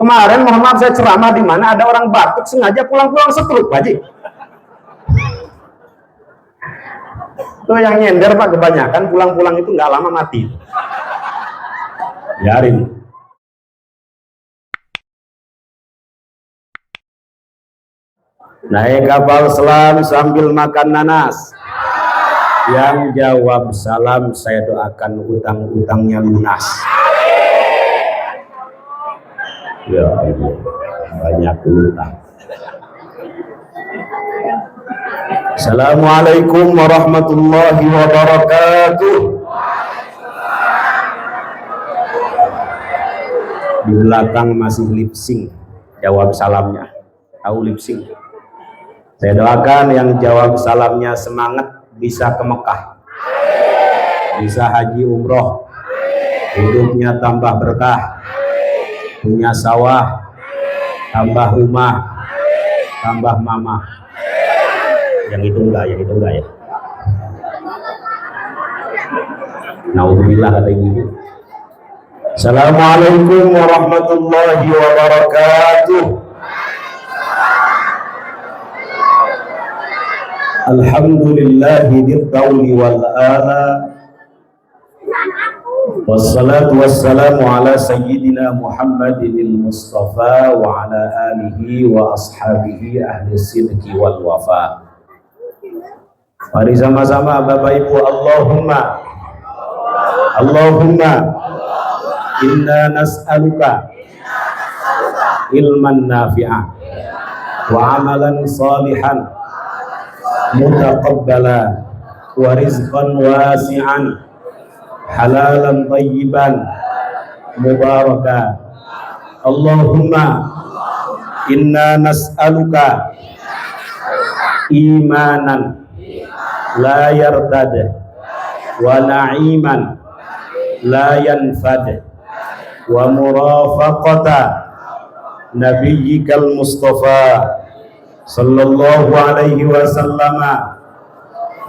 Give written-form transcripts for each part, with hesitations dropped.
Kemarin mohon maaf saya ceramah di mana ada orang batuk sengaja pulang-pulang setruk, Pak Haji. Tuh yang nyender Pak, kebanyakan pulang-pulang itu nggak lama mati. Biarin. Naik kapal selam sambil makan nanas. Yang jawab salam saya doakan utang-utangnya lunas. Ya Allah, banyak utang. Assalamualaikum warahmatullahi wabarakatuh. Di belakang masih lip sync jawab salamnya. Tahu lip sync? Saya doakan yang jawab salamnya semangat bisa ke Mekah, bisa haji umroh, hidupnya tambah berkah, punya sawah, tambah rumah, tambah mama. Yang itu enggak ya. Naudzubillah kata ibu. Assalamualaikum warahmatullahi wabarakatuh. Alhamdulillahi dittawli wal ala. Wassalatu wassalamu ala sayyidina Muhammadinil Mustafa wa ala alihi wa ashabihi ahli sidqi wal wafa. Mari sama-sama Bapak Ibu, Allahumma inna nas'aluka ilman nafi'ah wa amalan salihan mutaqabbala wa rizqan wasi'an halalan tayyiban mubaraka. Allahumma inna nas'aluka imanan la yartad wa na'iman la yanfad wa murafaqata nabiyyikal mustafa sallallahu alaihi wasallama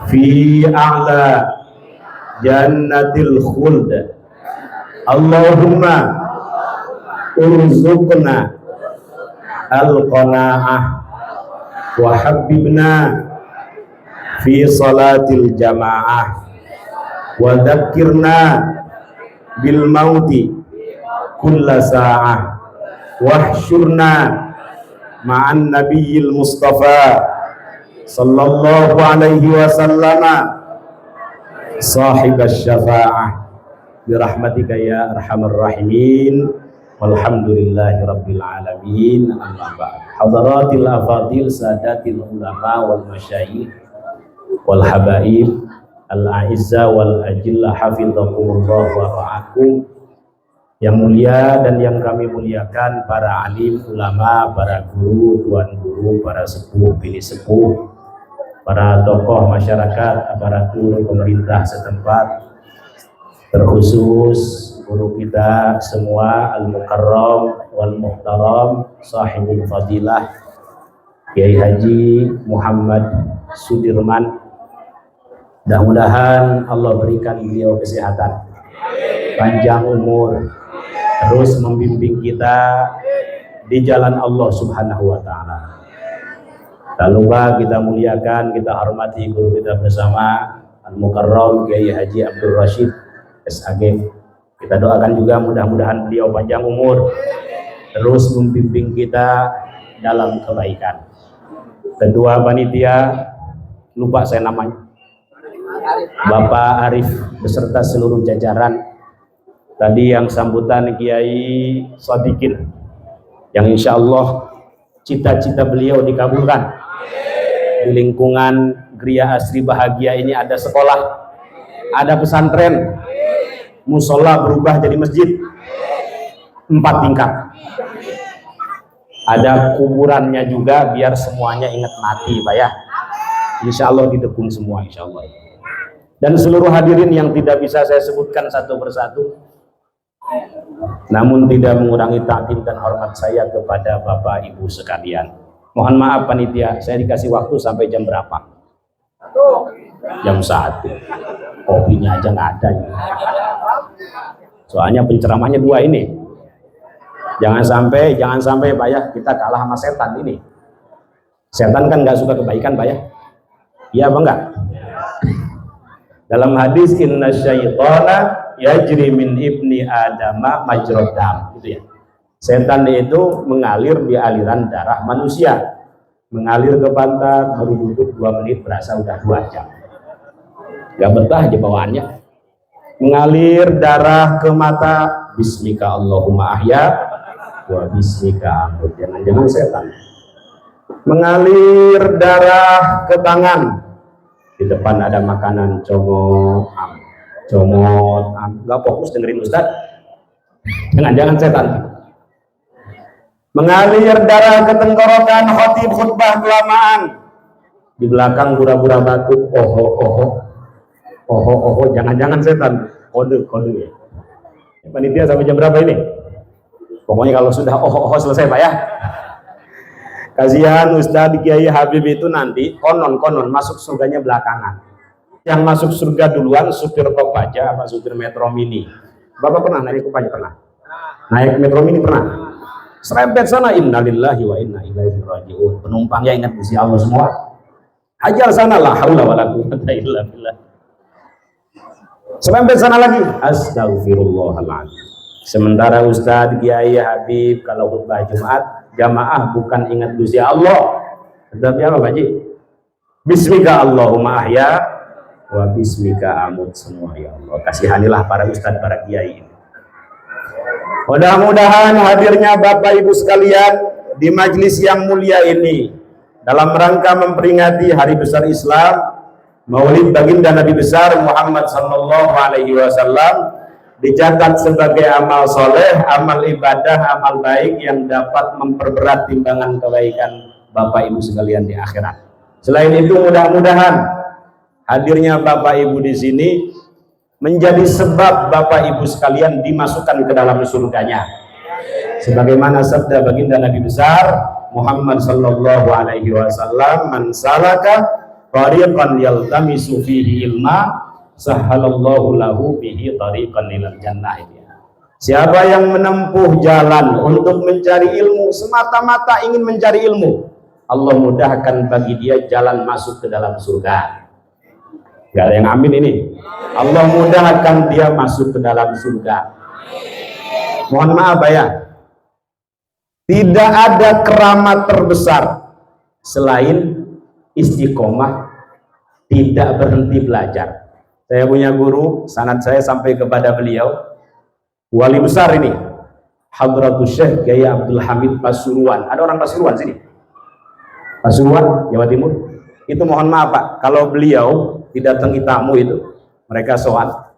fi a'la jannatil khuld. Allahumma urzuqna al-qanaah wa habibna fi salatil jamaah wa dzakirna bil mauti kulla sa'ah wahsyurna ma'an nabiyil mustafa sallallahu alaihi wasallama sahibasy syafa'ah birahmatika ya arhamar rahimin walhamdulillahi rabbil alamin. Amma ba'd. Hadaratil afadil sadatil ulama wal masyayikh wal habaib al a'izza wal ajilla hafizakumullah wa ra'akum. Yang mulia dan yang kami muliakan para alim ulama, para guru, tuan guru, para sepuh, bini sepuh, para tokoh masyarakat, aparatur pemerintah setempat, terkhusus guru kita semua al-mukarram wal muhtaram sahibul fadilah Kiai Haji Muhammad Sudirman. Mudah-mudahan Allah berikan beliau kesehatan, panjang umur, terus membimbing kita di jalan Allah Subhanahu wa ta'ala. Tak lupa kita muliakan, kita hormati guru kita bersama Al-Mukarram Kiai Haji Abdul Rashid SAG. Kita doakan juga mudah-mudahan beliau panjang umur, terus membimbing kita dalam kebaikan. Ketua panitia, lupa saya namanya, Bapak Arif beserta seluruh jajaran. Tadi yang sambutan Kiai Sadikin, yang insya Allah cita-cita beliau dikabulkan. Di lingkungan Gria Asri Bahagia ini ada sekolah, ada pesantren, musola berubah jadi masjid 4 tingkat, ada kuburannya juga biar semuanya ingat mati Pak ya. Insya Allah didukung semua insya Allah. Dan seluruh hadirin yang tidak bisa saya sebutkan satu persatu, namun tidak mengurangi takdim dan hormat saya kepada Bapak Ibu sekalian. Mohon maaf panitia, saya dikasih waktu sampai jam berapa? Jam 1. Kopinya aja nggak ada. Soalnya penceramahnya 2 ini. Jangan sampai Pak ya, kita kalah sama setan ini. Setan kan nggak suka kebaikan Pak ya. Iya apa enggak? Dalam hadis inna syaitana yajri min ibni adama majrad dam, gitu ya. Setan itu mengalir di aliran darah manusia. Mengalir ke pantat, baru duduk 2 menit berasa udah 2 jam. Gak betah aja bawaannya. Mengalir darah ke mata, bismika Allahumma ahya wa bismika amut. Jangan-jangan setan. Mengalir darah ke tangan, di depan ada makanan, comot, nggak fokus dengerin Ustaz. Jangan-jangan setan. Mengalir darah ke tenggorokan, khotib khutbah kelamaan, di belakang pura-pura batuk, jangan-jangan setan. Kode ya. Panitia sampai jam berapa ini? Pokoknya kalau sudah selesai Pak ya. Kasihan Ustadz Kiai Habib itu nanti konon masuk surganya belakangan. Yang masuk surga duluan supir Kopaja apa supir Metro Mini. Bapak pernah naik Kopaja? Pernah. Naik Metro Mini pernah. Serempet sana, innalillahi wa inna ilaihi raji'un. Penumpangnya ingat Gusti Allah semua. Hajar sana, la haula wala quwwata illa billah. Serempet sana lagi, astagfirullahaladzim. Sementara Ustadz Kiai Habib kalau khutbah Jumat jamaah bukan ingat Gusti Allah, tetapi apa Pak Haji? Bismika Allahumma ahya wa bismika amut semua ya Allah. Kasihanilah para ustadz, para kiai ini. Mudah-mudahan hadirnya Bapak Ibu sekalian di majelis yang mulia ini dalam rangka memperingati hari besar Islam, Maulid baginda Nabi besar Muhammad sallallahu alaihi wasallam, dicatat sebagai amal soleh, amal ibadah, amal baik yang dapat memperberat timbangan kebaikan Bapak Ibu sekalian di akhirat. Selain itu mudah-mudahan hadirnya Bapak Ibu di sini menjadi sebab Bapak Ibu sekalian dimasukkan ke dalam surganya. Sebagaimana sabda baginda Nabi besar Muhammad sallallahu alaihi wasallam, man salaka tariqan yaltamisu fihi ilma sahalallahu lahu bihi tariqan ilal jannah. Siapa yang menempuh jalan untuk mencari ilmu, semata-mata ingin mencari ilmu, Allah mudahkan bagi dia jalan masuk ke dalam surga. Gak ada yang amin ini. Allah mudahkan dia masuk ke dalam surga. Mohon maaf ya, tidak ada keramat terbesar selain istiqomah, tidak berhenti belajar. Saya punya guru, sanad saya sampai kepada beliau, wali besar ini, Hadratus Syekh Kiai Abdul Hamid Pasuruan. Ada orang Pasuruan sini? Pasuruan, Jawa Timur. Itu mohon maaf Pak, kalau beliau didatangi tamu itu, mereka soal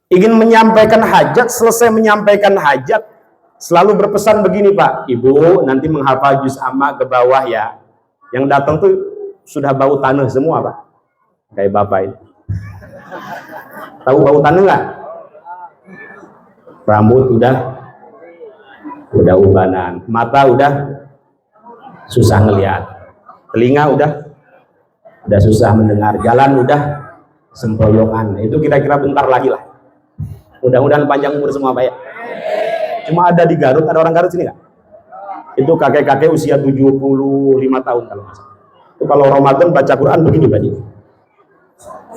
ingin menyampaikan hajat, selesai menyampaikan hajat, selalu berpesan begini Pak, Ibu nanti menghafal juz amma ke bawah ya. Yang datang tuh sudah bau tanah semua Pak, kayak Bapak ini. Tahu bau tanah nggak? Rambut udah ubanan, mata udah susah ngelihat, telinga udah susah mendengar, jalan udah sempoyongan. Itu kira-kira bentar lagi lah. Mudah-mudahan panjang umur semua Pak ya. Cuma ada di Garut, ada orang Garut sini nggak? Itu kakek-kakek usia 75 tahun kalau nggak salah. Itu kalau Ramadan baca Quran begini Pak Ji.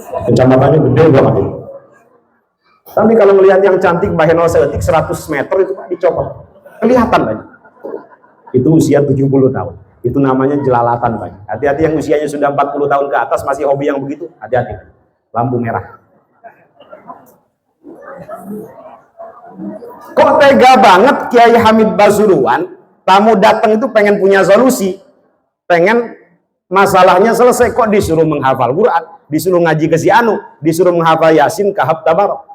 Kecamatannya gede banget itu. Tapi kalau melihat yang cantik Mbak Heno seetik 100 meter itu Pak dicopot. Kelihatan Pak. Itu usia 70 tahun. Itu namanya jelalatan Pak. Hati-hati yang usianya sudah 40 tahun ke atas masih hobi yang begitu. Hati-hati. Lampu merah. Kok tega banget Kiai Hamid Pasuruan, tamu datang itu pengen punya solusi, pengen masalahnya selesai, kok disuruh menghafal Quran, disuruh ngaji ke si Anu, disuruh menghafal Yasin, Kahf, Tabarok.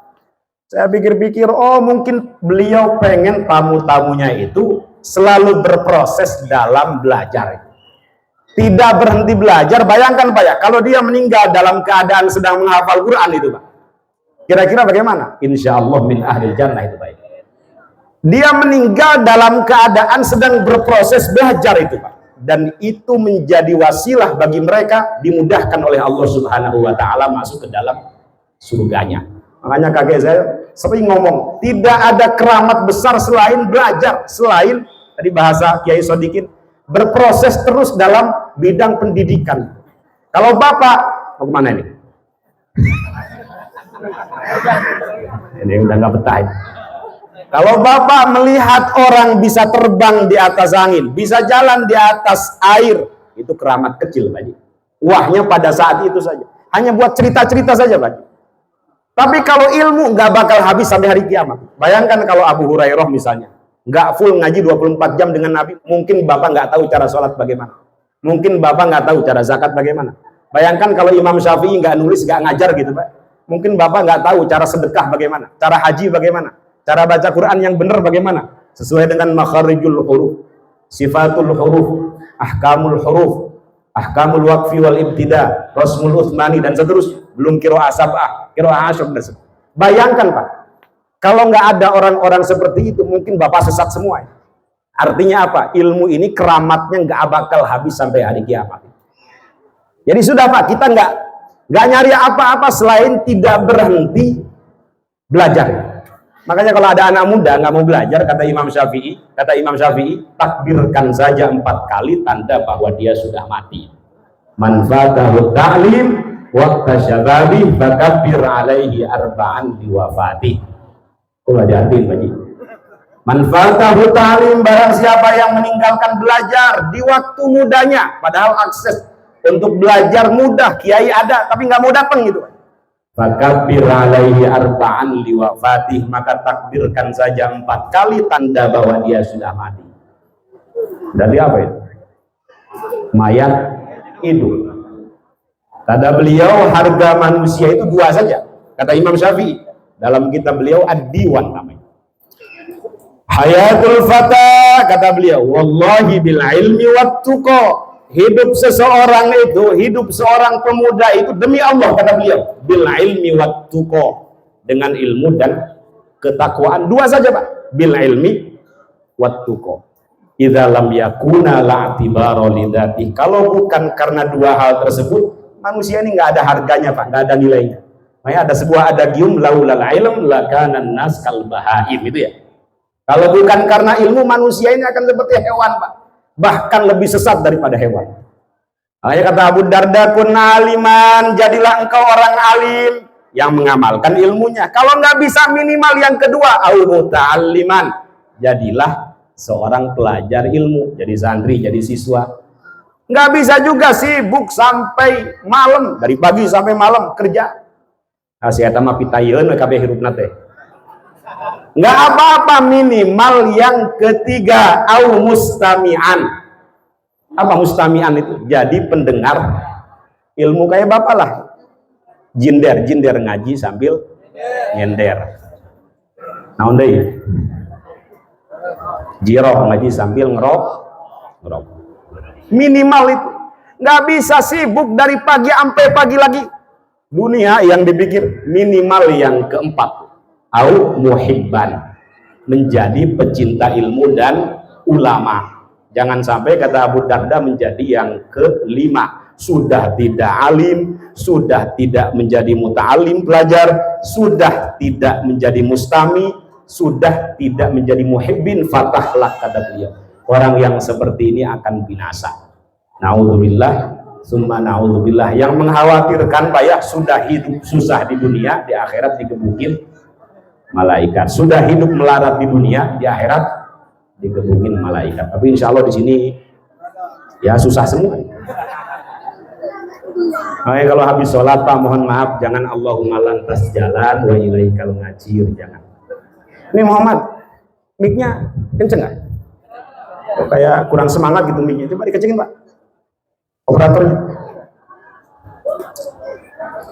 Saya pikir-pikir, oh mungkin beliau pengen tamu-tamunya itu selalu berproses dalam belajar, tidak berhenti belajar. Bayangkan Pak ya, kalau dia meninggal dalam keadaan sedang menghafal Quran itu Pak, kira-kira bagaimana? Insya Allah min ahli jannah itu Pak. Dia meninggal dalam keadaan sedang berproses belajar itu Pak, dan itu menjadi wasilah bagi mereka dimudahkan oleh Allah Subhanahu wa Ta'ala masuk ke dalam surganya. Makanya kakek sering ngomong, tidak ada keramat besar selain belajar, selain tadi bahasa Kiai Sodikin, berproses terus dalam bidang pendidikan. Kalau Bapak mau kemana ini? Ini udah nggak betah. Kalau Bapak melihat orang bisa terbang di atas angin, bisa jalan di atas air, itu keramat kecil, Pak. Wahnya pada saat itu saja. Hanya buat cerita-cerita saja, Pak. Tapi kalau ilmu nggak bakal habis sampai hari kiamat. Bayangkan kalau Abu Hurairah misalnya, nggak full ngaji 24 jam dengan Nabi, mungkin Bapak nggak tahu cara sholat bagaimana. Mungkin Bapak nggak tahu cara zakat bagaimana. Bayangkan kalau Imam Syafi'i nggak nulis, nggak ngajar gitu, Pak. Mungkin Bapak nggak tahu cara sedekah bagaimana, cara haji bagaimana, cara baca Quran yang benar bagaimana, sesuai dengan makharijul huruf, sifatul huruf, ahkamul huruf, ahkamul waqfi wal ibtida, rasmul utsmani, dan seterusnya. Belum qiraah sab'ah, qiraah asyr, dan seterusnya. Bayangkan, Pak, kalau nggak ada orang-orang seperti itu, mungkin Bapak sesat semua. Artinya apa? Ilmu ini keramatnya nggak bakal habis sampai hari kiamat. Jadi sudah, Pak, kita nggak nyari apa-apa selain tidak berhenti belajar. Makanya kalau ada anak muda nggak mau belajar, kata Imam Syafi'i, takbirkan saja 4 kali tanda bahwa dia sudah mati. Man fatahu ta'lim waqta syababi fakabbir alaihi arba'an liwafati. Coba diartiin, Pak Ji. Man fatahu ta'lim, barang siapa yang meninggalkan belajar di waktu mudanya, padahal akses untuk belajar mudah, kiai ada, tapi nggak mau datang gitu. Fakabbir alaihi arba'an liwafatih, maka takbirkan saja 4 kali tanda bahwa dia sudah mati. Berarti apa itu? Mayat hidup. Kata beliau, harga manusia itu 2 saja. Kata Imam Syafi'i dalam kitab beliau Ad-Diwan namanya. Hayatul fata, kata beliau, wallahi bil ilmi wat tuqa. Hidup seseorang itu, hidup seorang pemuda itu demi Allah, kata beliau, bil ilmi wat tuqa, dengan ilmu dan ketakwaan. 2 saja, Pak, bil ilmi wat tuqa. Idza lam yakuna la'tibara lidzati, kalau bukan karena 2 hal tersebut, manusia ini nggak ada harganya, Pak, nggak ada nilainya. Makanya ada sebuah adagium, laulal ilm lakana nas kal bahaim, itu ya. Kalau bukan karena ilmu, manusia ini akan seperti hewan, Pak, bahkan lebih sesat daripada hewan. Makanya kata Abu Darda, kun aliman, jadilah engkau orang alim yang mengamalkan ilmunya. Kalau nggak bisa, minimal yang kedua, au muta'alliman, jadilah seorang pelajar ilmu, jadi santri, jadi siswa. Nggak bisa juga sibuk sampai malam, dari pagi sampai malam kerja. Nah, si eta mah pitayeun kabeh hirupna teh. Nggak apa-apa, minimal yang ketiga, au mustami'an. Apa mustami'an itu? Jadi pendengar ilmu kayak Bapak lah. Jinder ngaji sambil nyender. Naon deui? Jiroh ngaji sambil ngerok. Minimal itu. Nggak bisa sibuk dari pagi sampai pagi lagi. Dunia yang dipikir. Minimal yang keempat, au muhibban, menjadi pecinta ilmu dan ulama. Jangan sampai, kata Abu Darda, menjadi yang kelima, sudah tidak alim, sudah tidak menjadi muta'alim pelajar, sudah tidak menjadi mustami, sudah tidak menjadi muhibbin, fatahlah, kata beliau. Orang yang seperti ini akan binasa. Na'udzubillah, summa na'udzubillah. Yang mengkhawatirkan, Pak, ya, sudah hidup susah di dunia, di akhirat digebukin malaikat. Sudah hidup melarat di dunia, di akhirat digebukin malaikat. Tapi insya Allah di sini ya susah semua. Makanya kalau habis sholat, Pak, mohon maaf, jangan Allahumma lantas jalan wa ilaikal ngajir, jangan. Ini Muhammad, mic-nya kenceng nggak? Oh, kayak kurang semangat gitu mic-nya. Coba dikencengin, Pak, operatornya.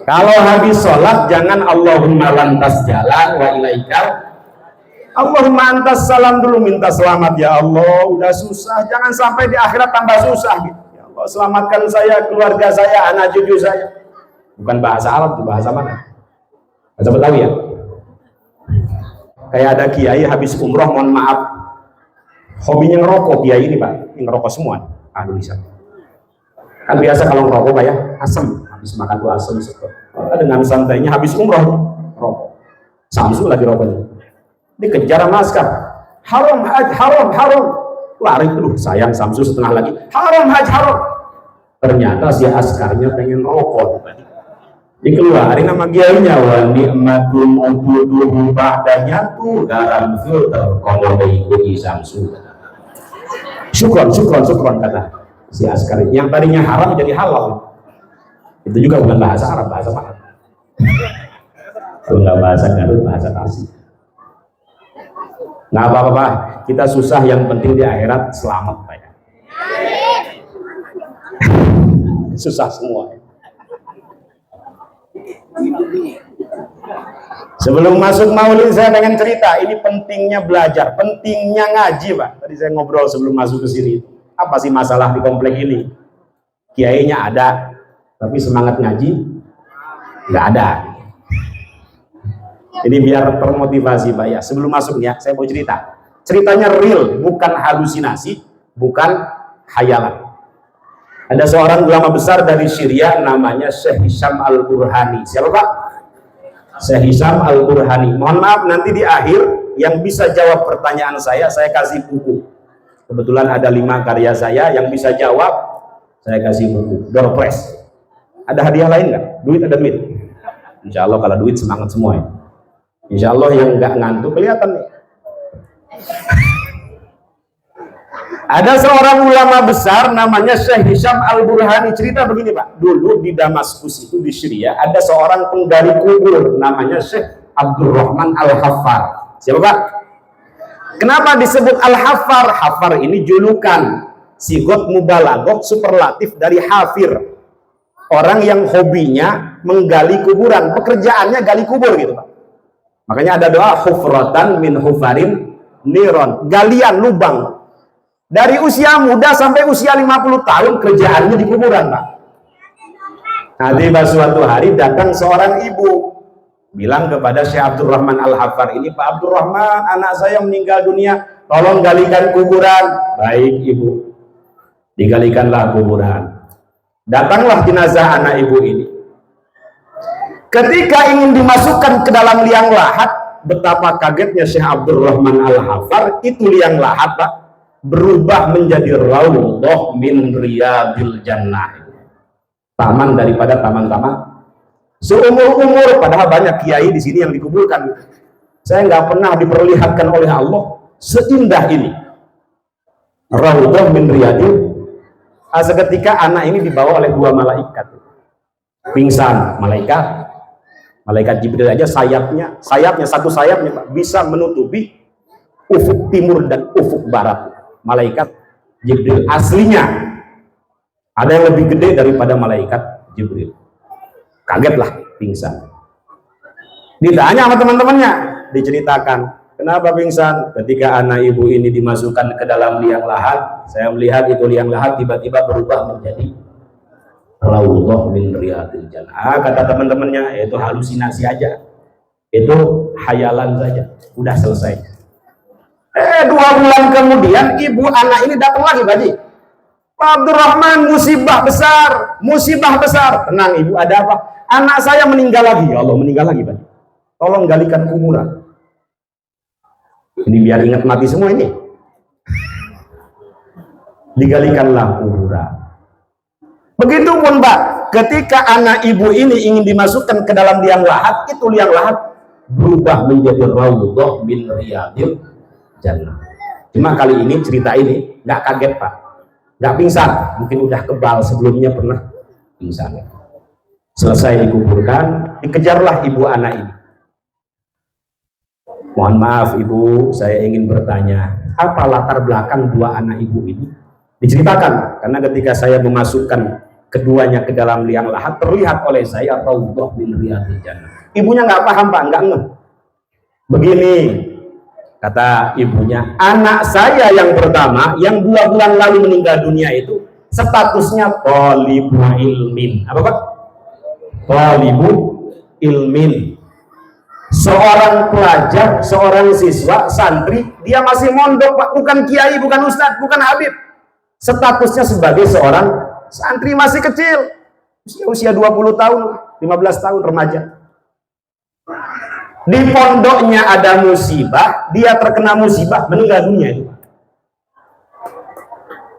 Kalau habis sholat, jangan Allahumma lantas jalan wa ilaikal. Allahumma antas salam dulu, minta selamat, ya Allah, udah susah, jangan sampai di akhirat tambah susah gitu. Ya Allah, selamatkan saya, keluarga saya, anak cucu saya. Bukan bahasa Arab, itu bahasa mana? Bahasa Betawi ya. Kayak ada kiai habis umroh, mohon maaf, hobinya ngerokok kiai ini, Pak. Ini ngerokok semua. Lisan. Kan biasa kalau ngerokok, Pak, ya, asem. Habis makan tuh asem, dengan santainya habis umroh rokok. Samsu lagi rokok, dikejar sama askar, haram haj haram haram, lari dulu sayang Samsu setengah lagi, haram haj haram. Ternyata si askarnya pengen rokok, dikeluarin sama kiainya, wa ni'matul ubuduhu ba'danya tuh garam filter kalau mengikuti Samsu. Syukron kata si askar, yang tadinya haram jadi halal. Itu juga bukan bahasa Arab, bahasa mana? Kalau nggak bahasa Garut, bahasa Tasik. Nggak apa-apa, kita susah, yang penting di akhirat selamat Pak ya. Susah semua. Sebelum masuk maulid saya pengen cerita, ini pentingnya belajar, pentingnya ngaji Pak. Tadi saya ngobrol sebelum masuk ke sini. Apa sih masalah di komplek ini? Kiainya ada, tapi semangat ngaji nggak ada. Ini biar termotivasi Pak ya. Sebelum masuk ya, saya mau cerita. Ceritanya real, bukan halusinasi, bukan hayalan. Ada seorang ulama besar dari Syria namanya Syekh Hisham Al-Burhani. Siapa Pak? Syekh Hisham Al-Burhani. Mohon maaf, nanti di akhir yang bisa jawab pertanyaan saya kasih buku. Kebetulan ada 5 karya saya, yang bisa jawab saya kasih buku. Door prize. Ada hadiah lain nggak? Duit, ada duit. Insya Allah kalau duit semangat semua ya. Insya Allah yang nggak ngantuk kelihatan nih. Ada seorang ulama besar namanya Syekh Hisham Al-Burhani. Cerita begini Pak, dulu di Damaskus itu di Syria ada seorang penggali kubur namanya Syekh Abdurrahman Al-Haffar. Siapa Pak? Kenapa disebut Al-Haffar? Haffar ini julukan, sigot mubalaghah superlatif dari hafir. Orang yang hobinya menggali kuburan, pekerjaannya gali kubur gitu Pak. Makanya ada doa hufratan min hufarin niron, galian lubang. Dari usia muda sampai usia 50 tahun kerjaannya di kuburan Pak. Nah, tiba suatu hari datang seorang ibu bilang kepada Syekh Abdurrahman Al-Haffar ini, Pak Abdurrahman, anak saya meninggal dunia, tolong galikan kuburan. Baik ibu, digalikanlah kuburan. Datanglah jenazah anak ibu ini. Ketika ingin dimasukkan ke dalam liang lahat, betapa kagetnya Syekh Abdurrahman Al-Haffar, itu liang lahat Pak berubah menjadi raudhah min riyadil jannah, taman daripada taman-taman seumur-umur. Padahal banyak kiai di sini yang dikuburkan, saya nggak pernah diperlihatkan oleh Allah seindah ini, raudhah min riyadil. Seketika anak ini dibawa oleh 2 malaikat, pingsan. Malaikat Jibril aja sayapnya satu sayapnya Pak, bisa menutupi ufuk timur dan ufuk barat. Malaikat Jibril aslinya ada yang lebih gede daripada malaikat Jibril. Kagetlah, pingsan. Ditanya sama teman-temannya, diceritakan kenapa pingsan. Ketika anak ibu ini dimasukkan ke dalam liang lahat, saya melihat itu liang lahat tiba-tiba berubah menjadi raudhah min riyadil jannah. Kata teman-temannya, itu halusinasi aja, itu hayalan saja, udah selesai. 2 bulan kemudian ibu anak ini datang lagi, Pak Haji. Pak Abdurrahman, musibah besar. Tenang ibu, ada apa? Anak saya meninggal lagi. Ya Allah, meninggal lagi Pak Haji. Tolong galikan kuburan. Ini biar ingat mati semua ini. Digalikanlah kuburan. Begitupun Pak, ketika anak ibu ini ingin dimasukkan ke dalam liang lahat, itu liang lahat berubah menjadi raudhah min riyadil jannah. Cuma kali ini cerita ini nggak kaget Pak, nggak pingsan, mungkin udah kebal, sebelumnya pernah pingsan. Selesai dikuburkan, dikejarlah ibu anak ini. Mohon maaf ibu, saya ingin bertanya, apa latar belakang 2 anak ibu ini? Diceritakan, karena ketika saya memasukkan keduanya ke dalam liang lahat, terlihat oleh saya raudhah min riyadil jannah. Ibunya nggak paham Pak, nggak ngeh. Begini kata ibunya, anak saya yang pertama yang 2 bulan lalu meninggal dunia itu statusnya thalibu ilmin. Apa Pak? Thalibu ilmin. Seorang pelajar, seorang siswa, santri, dia masih mondok Pak, bukan kiai, bukan ustadz, bukan habib. Statusnya sebagai seorang santri, masih kecil, usia 20 tahun, 15 tahun, remaja. Di pondoknya ada musibah, dia terkena musibah, meninggal dunia itu.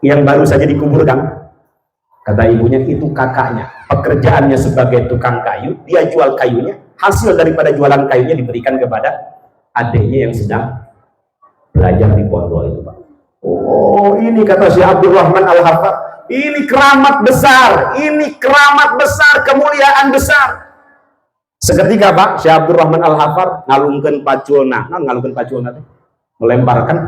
Yang baru saja dikuburkan, kata ibunya, itu kakaknya. Pekerjaannya sebagai tukang kayu, dia jual kayunya, hasil daripada jualan kayunya diberikan kepada adiknya yang sedang belajar di pondok itu, Pak. Oh, ini kata Syekh Abdul Rahman Al-Hafar, ini keramat besar, ini keramat besar, kemuliaan besar. Seketika Pak, Syekh Abdul Rahman Al-Hafar ngalungkeun paculna, melemparkan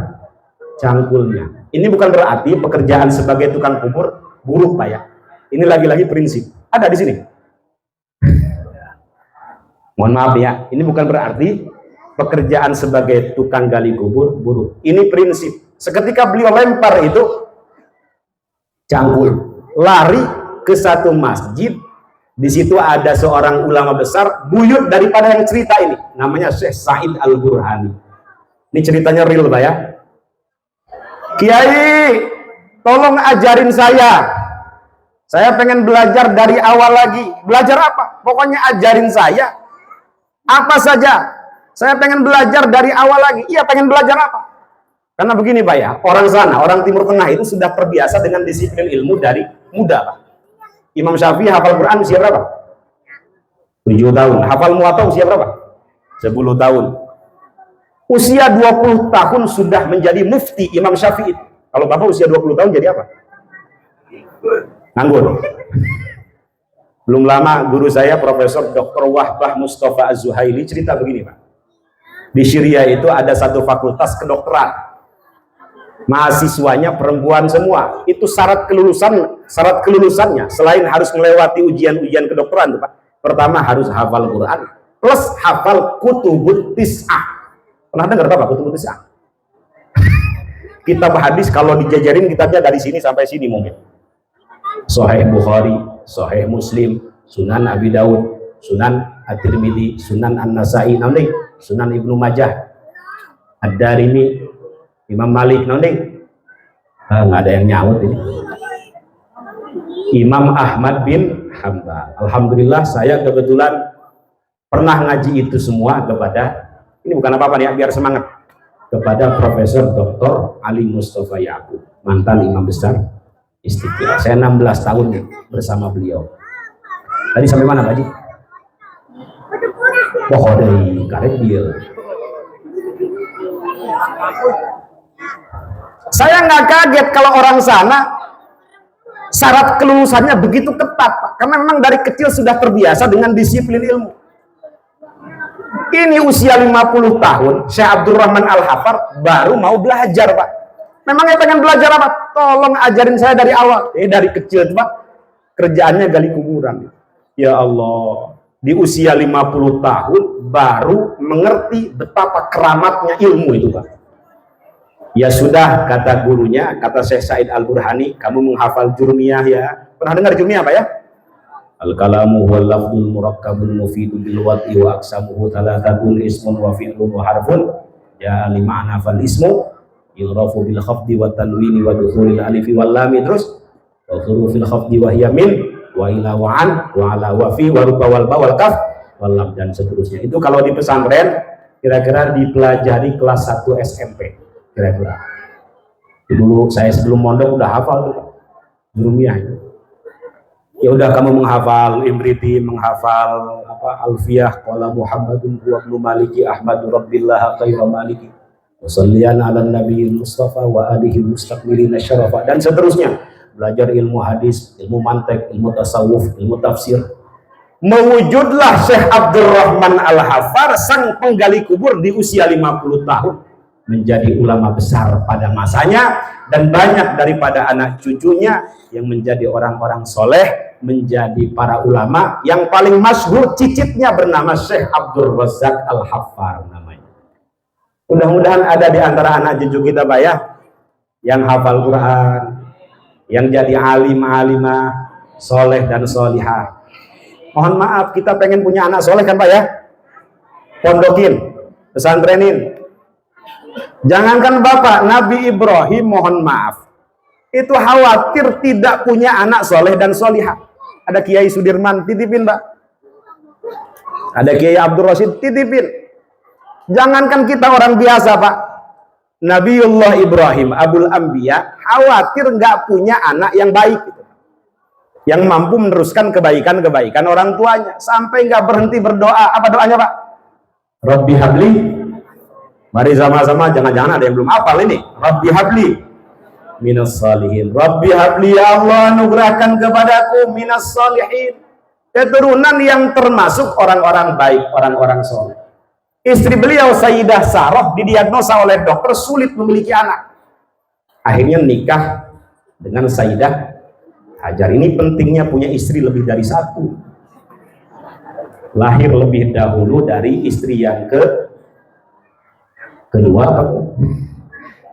cangkulnya. Ini bukan berarti pekerjaan sebagai tukang kubur buruk, Pak ya. Ini lagi-lagi prinsip. Ada di sini. Mohon maaf ya, ini bukan berarti pekerjaan sebagai tukang gali kubur buruk. Ini prinsip. Seketika beliau lempar itu cangkul, lari ke satu masjid. Di situ ada seorang ulama besar, buyut daripada yang cerita ini, namanya Syekh Said Al-Burhani. Ini ceritanya real, Pak ya. Kiai, tolong ajarin saya pengen belajar dari awal lagi. Belajar apa? Pokoknya ajarin saya apa saja. Saya pengen belajar dari awal lagi. Iya, pengen belajar apa? Karena begini Pak ya, orang sana, orang Timur Tengah itu sudah terbiasa dengan disiplin ilmu dari muda, Pak. Imam Syafi'i hafal Quran usia berapa? 7 tahun. Hafal Muwatta usia berapa? 10 tahun. Usia 20 tahun sudah menjadi mufti Imam Syafi'i. Kalau Bapak usia 20 tahun jadi apa? Nganggur. Belum lama guru saya Profesor Dr. Wahbah Mustafa Az-Zuhaili cerita begini, Pak. Di Syria itu ada satu fakultas kedokteran. Mahasiswanya perempuan semua. Itu syarat kelulusannya selain harus melewati ujian-ujian kedokteran, Pak. Pertama harus hafal Quran plus hafal Kutubut Tis'ah. Pernah dengar Bapak Kutubut Tis'ah? Kitab hadis kalau dijajarin kitabnya dari sini sampai sini mungkin. Sahih Bukhari, Sahih Muslim, Sunan Abi Daud, Sunan At-Tirmidzi, Sunan An-Nasai, Sunan Ibnu Majah, Ad-Darimi, Imam Malik, nggak ada yang nyaut ini. Imam Ahmad bin Hanbal. Alhamdulillah saya kebetulan pernah ngaji itu semua kepada, ini bukan apa-apa ya, biar semangat, kepada Profesor Dr. Ali Mustafa Ya'qub, mantan imam besar Istiqlal. Saya 16 tahun bersama beliau. Tadi sampai mana Pak Haji? Pokok dari karet dia. Saya nggak kaget kalau orang sana syarat kelulusannya begitu ketat, Pak. Karena memang dari kecil sudah terbiasa dengan disiplin ilmu. Ini usia 50 tahun, Syekh Abdul Rahman Al-Hafar baru mau belajar, Pak. Memangnya pengen belajar apa? Tolong ajarin saya dari awal. Dari kecil, Pak. Kerjaannya gali kuburan. Ya Allah, di usia 50 tahun baru mengerti betapa keramatnya ilmu itu, Pak. Ya sudah, kata gurunya, kata Syekh Said Al-Burhani, kamu menghafal Jurmiyah ya. Pernah dengar Jurmiyah, Pak ya? Al-kalamu huwal lafdul murakkabul mufidu bil wad'i wa aqsamuhu thalathatun ismun wa fi'lun wa harfun ya lima'na fal ismu yurafu bil khafdi wa tanwini wa dukhulil alifi wal lami, terus wa hurufil khafdi wa hiya min wa ila wa an wa ala wa fi wa ruba wal ba wal kaf wal lam, dan seterusnya. Itu kalau di pesantren kira-kira dipelajari kelas 1 SMP kira-kira. Dulu saya sebelum mondok udah hafal tuh Jurmiyah itu. Ya udah, kamu menghafal Imriti, menghafal apa Alfiyah, qala Muhammadun huwa ibnu Maliki Ahmadu Rabbillah khairu Maliki wa salliyan ala nabiyil Mustafa wa alihi mustaqbilina syarafa, dan seterusnya. Belajar ilmu hadis, ilmu mantek, ilmu tasawuf, ilmu tafsir. Mewujudlah Syekh Abdul Rahman Al-Hafar, sang penggali kubur, di usia 50 tahun menjadi ulama besar pada masanya, dan banyak daripada anak cucunya yang menjadi orang-orang soleh, menjadi para ulama. Yang paling masyhur cicitnya bernama Syekh Abdul Razak Al-Hafar namanya. Mudah-mudahan ada di antara anak cucu kita, Pak ya, yang hafal Quran, yang jadi alim-alimah, soleh dan solihah. Mohon maaf, kita pengen punya anak soleh kan Pak ya? Pondokin, pesantrenin. Jangankan Bapak, Nabi Ibrahim mohon maaf, itu khawatir tidak punya anak soleh dan solihah. Ada Kiai Sudirman, titipin Pak. Ada Kiai Abdul Rasyid, titipin. Jangankan kita orang biasa, Pak. Nabiullah Ibrahim, Abul Anbiya, khawatir nggak punya anak yang baik, yang mampu meneruskan kebaikan-kebaikan orang tuanya, sampai nggak berhenti berdoa. Apa doanya, Pak? Rabbi habli. Mari sama-sama, jangan-jangan ada yang belum hafal ini. Rabbi habli minas salihin. Rabbi habli, ya Allah, anugerahkan kepadaku minas salihin, keturunan yang termasuk orang-orang baik, orang-orang soleh. Istri beliau Sayyidah Sarah didiagnosa oleh dokter sulit memiliki anak. Akhirnya nikah dengan Sayyidah Hajar. Ini pentingnya punya istri lebih dari satu. Lahir lebih dahulu dari istri yang kedua, Pak.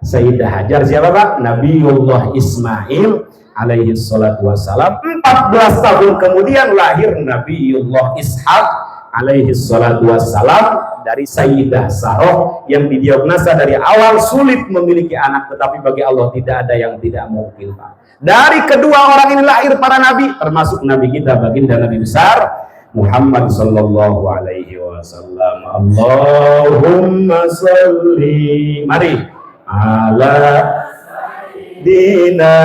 Sayyidah Hajar siapa, Pak? Nabiullah Ismail alaihi salatu wassalam. 14 tahun kemudian lahir Nabiullah Ishaq alaihi salatu wassalam dari Sayyidah Sarah yang didiagnosa dari awal sulit memiliki anak, tetapi bagi Allah tidak ada yang tidak mungkin, Pak. Dari kedua orang ini lahir para nabi, termasuk nabi kita, baginda Nabi besar Muhammad sallallahu alaihi wasallam. Allahumma salli, mari, ala dina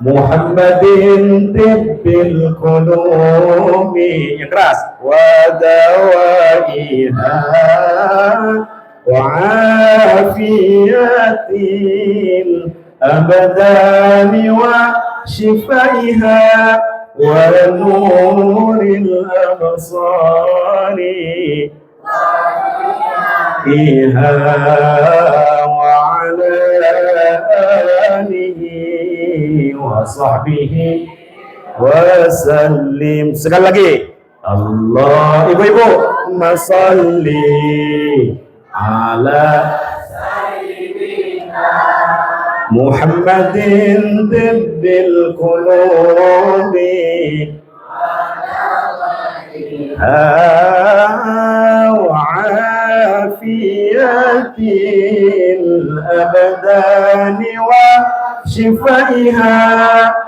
Muhammadin tibbil qulubi, yang keras, wa dawaiha wa afiyatil abdani wa shifaiha wa nuril absari iha wa ala alihi wa sahbihi wa sallim. Sekali lagi, Allah, ibu-ibu, masalli ala Muhammadin tibbil qulubi wa afiyatil abdani wa shifaiha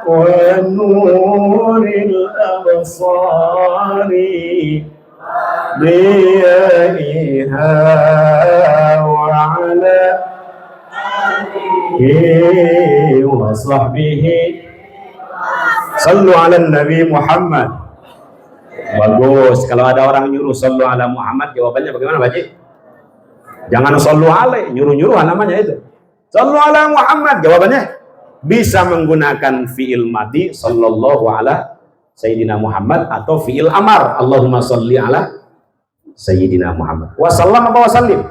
wa nuril absari biyaiha wa ala wa sahbihi. Sallu ala Nabi Muhammad. Bagus. Kalau ada orang nyuruh sallu ala Muhammad, jawabannya bagaimana, Pak Haji? Jangan sallu alaihi, nyuruh-nyuruhan namanya itu. Sallu ala Muhammad, jawabannya bisa menggunakan fi'il madhi sallallahu ala Sayyidina Muhammad, atau fi'il amar Allahumma salli ala Sayyidina Muhammad. Wasallam apa wasallim?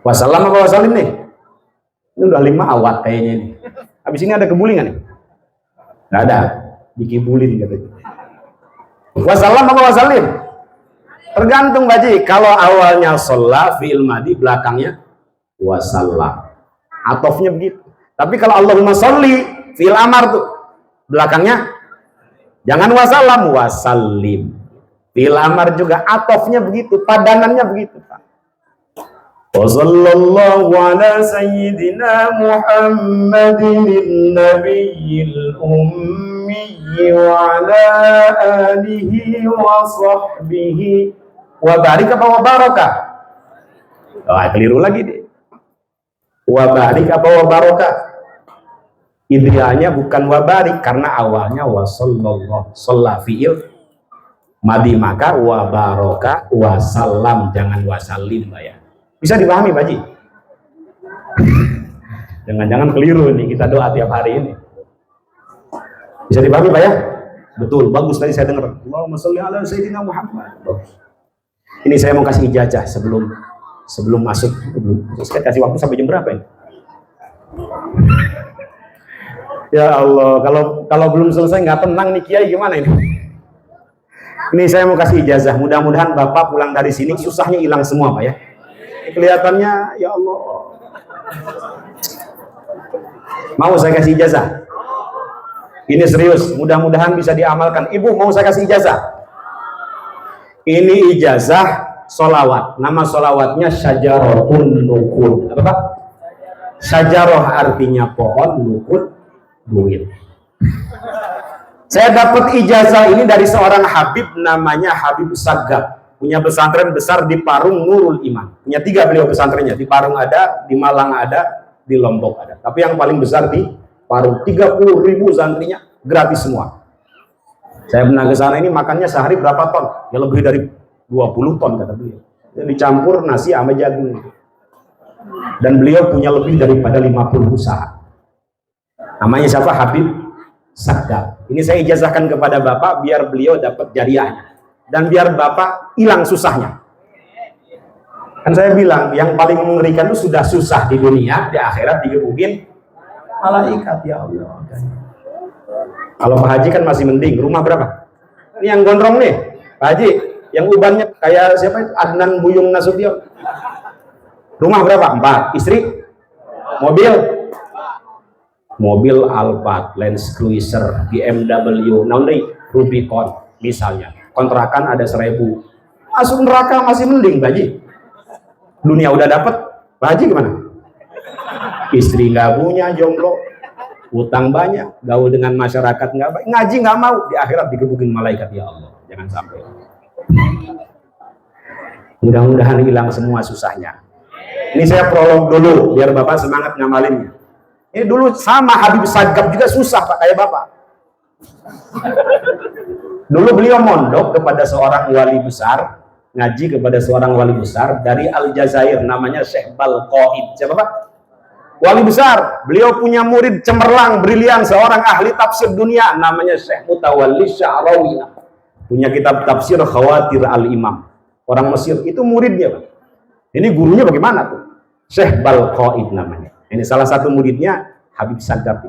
Wasallam apa wasallim nih? Ini udah 5 awat kayaknya ini. Habis ini ada kebulingan nih? Nggak ada, dikibulin katanya. Wasallam apa wasallim? Tergantung, Baji. Kalau awalnya sholla fi'il madhi, belakangnya wasallam, atofnya begitu. Tapi kalau Allahumma sholli fi'il amar tuh, belakangnya jangan wasallam, wasallim. Fi'il amar juga atofnya begitu, padanannya begitu, Pak. Wa sallallahu ala sayyidina Muhammadin nabiyil ummi wa ala alihi wa sahbihi wa barik apa wa baraka? Oh, keliru lagi deh. Wa barik apa wa baraka? Idealnya bukan wa barik, karena awalnya wa sallallahu, shalla fi'il madhi, maka wa baraka wa salam, jangan wa salim, Pak ya. Bisa dipahami, Pak Haji? Jangan-jangan keliru nih kita doa tiap hari ini. Bisa dipahami, Pak ya? Betul, bagus tadi saya dengar. Allahumma sholli ala sayyidina Muhammad. Bagus. Ini saya mau kasih ijazah sebelum masuk. Saya kasih waktu sampai jam berapa ini? Ya Allah, kalau belum selesai nggak tenang nih Kiai, gimana ini? Ini saya mau kasih ijazah. Mudah-mudahan Bapak pulang dari sini susahnya hilang semua, Pak ya. Kelihatannya, ya Allah. Mau saya kasih ijazah? Ini serius, mudah-mudahan bisa diamalkan. Ibu, mau saya kasih ijazah? Ini ijazah solawat. Nama solawatnya Syajaratun Nukul. Apa, Pak? Syajarah artinya pohon, nukul duit. Saya dapat ijazah ini dari seorang Habib namanya Habib Sagab. punya pesantren besar di Parung Nurul Iman. Punya 3 beliau pesantrennya, di Parung ada, di Malang ada, di Lombok ada. Tapi yang paling besar di Parung, 30.000 santrinya, gratis semua. Saya pernah ke sana, ini makannya sehari berapa ton? Ya lebih dari 20 ton kata beliau. Dicampur nasi sama jagung. Dan beliau punya lebih daripada 50 usaha. Namanya siapa? Habib Sagap. Ini saya ijazahkan kepada Bapak biar beliau dapat jariahnya. Dan biar Bapak hilang susahnya. Kan saya bilang, yang paling mengerikan itu sudah susah di dunia, di akhirat digebukin malaikat, ya Allah. Kalau Pak Haji kan masih mending, rumah berapa? Ini yang gondrong nih, Pak Haji, yang ubannya kayak siapa itu? Adnan Buyung Nasution. Rumah berapa? 4. Istri? Mobil? Mobil Alphard, Land Cruiser, BMW, Rubicon, misalnya. Kontrakan ada 1.000. Masuk neraka masih mending, Pak Haji. Dunia udah dapat, Pak Haji gimana? Istri nggak punya, jomblo. Utang banyak, gaul dengan masyarakat nggak baik, ngaji nggak mau, di akhirat digebukin malaikat, ya Allah, jangan sampai. Mudah-mudahan hilang semua susahnya. Ini saya prolog dulu, biar Bapak semangat ngamalinnya. Ini dulu sama Habib Sagap juga susah Pak, kayak Bapak. Dulu beliau mondok kepada seorang wali besar, ngaji kepada seorang wali besar dari Aljazair, namanya Syekh Balqaid. Siapa Pak? Wali besar, beliau punya murid cemerlang, brilian, seorang ahli tafsir dunia, namanya Syekh Mutawalli Sya'rawi. Punya kitab tafsir Khawatir Al-Imam. Orang Mesir, itu muridnya, Pak. Ini gurunya bagaimana tuh? Syekh Balqaid namanya. Ini salah satu muridnya, Habib Sagap.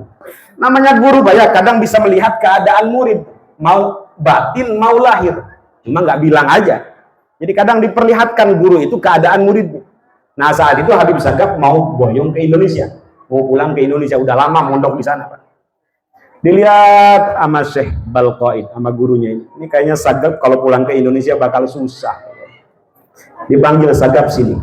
Namanya guru, Pak ya, kadang bisa melihat keadaan murid. Mau batin, mau lahir. Cuma nggak bilang aja. Jadi kadang diperlihatkan guru itu keadaan muridnya. Nah saat itu Habib Sagap mau boyong ke Indonesia, mau pulang ke Indonesia, udah lama mondok di sana Pak. Dilihat sama Syekh Balqaid, sama gurunya ini kayaknya Sagap kalau pulang ke Indonesia bakal susah. Dipanggil Sagap sini.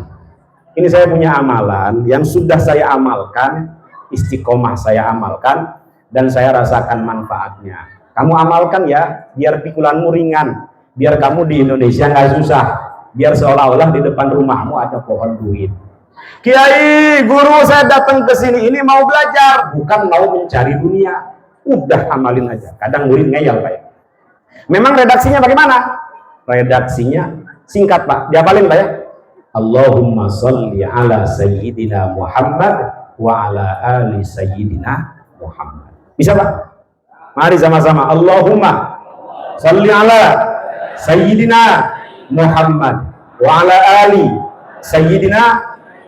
Ini saya punya amalan yang sudah saya amalkan, istiqomah saya amalkan, dan saya rasakan manfaatnya. Kamu amalkan ya, biar pikulanmu ringan, biar kamu di Indonesia nggak susah. Biar seolah-olah di depan rumahmu ada pohon duit. Kiai, guru saya datang ke sini ini mau belajar, bukan mau mencari dunia. Udah amalin aja. Kadang murid ngeyel Pak ya. Memang redaksinya bagaimana? Redaksinya singkat Pak. Dihafalin Pak ya. Allahumma sholli ala sayyidina Muhammad wa ala ali sayyidina Muhammad. Bisa Pak? Mari sama-sama. Allahumma sholli ala sayyidina Muhammad wa ala ali sayyidina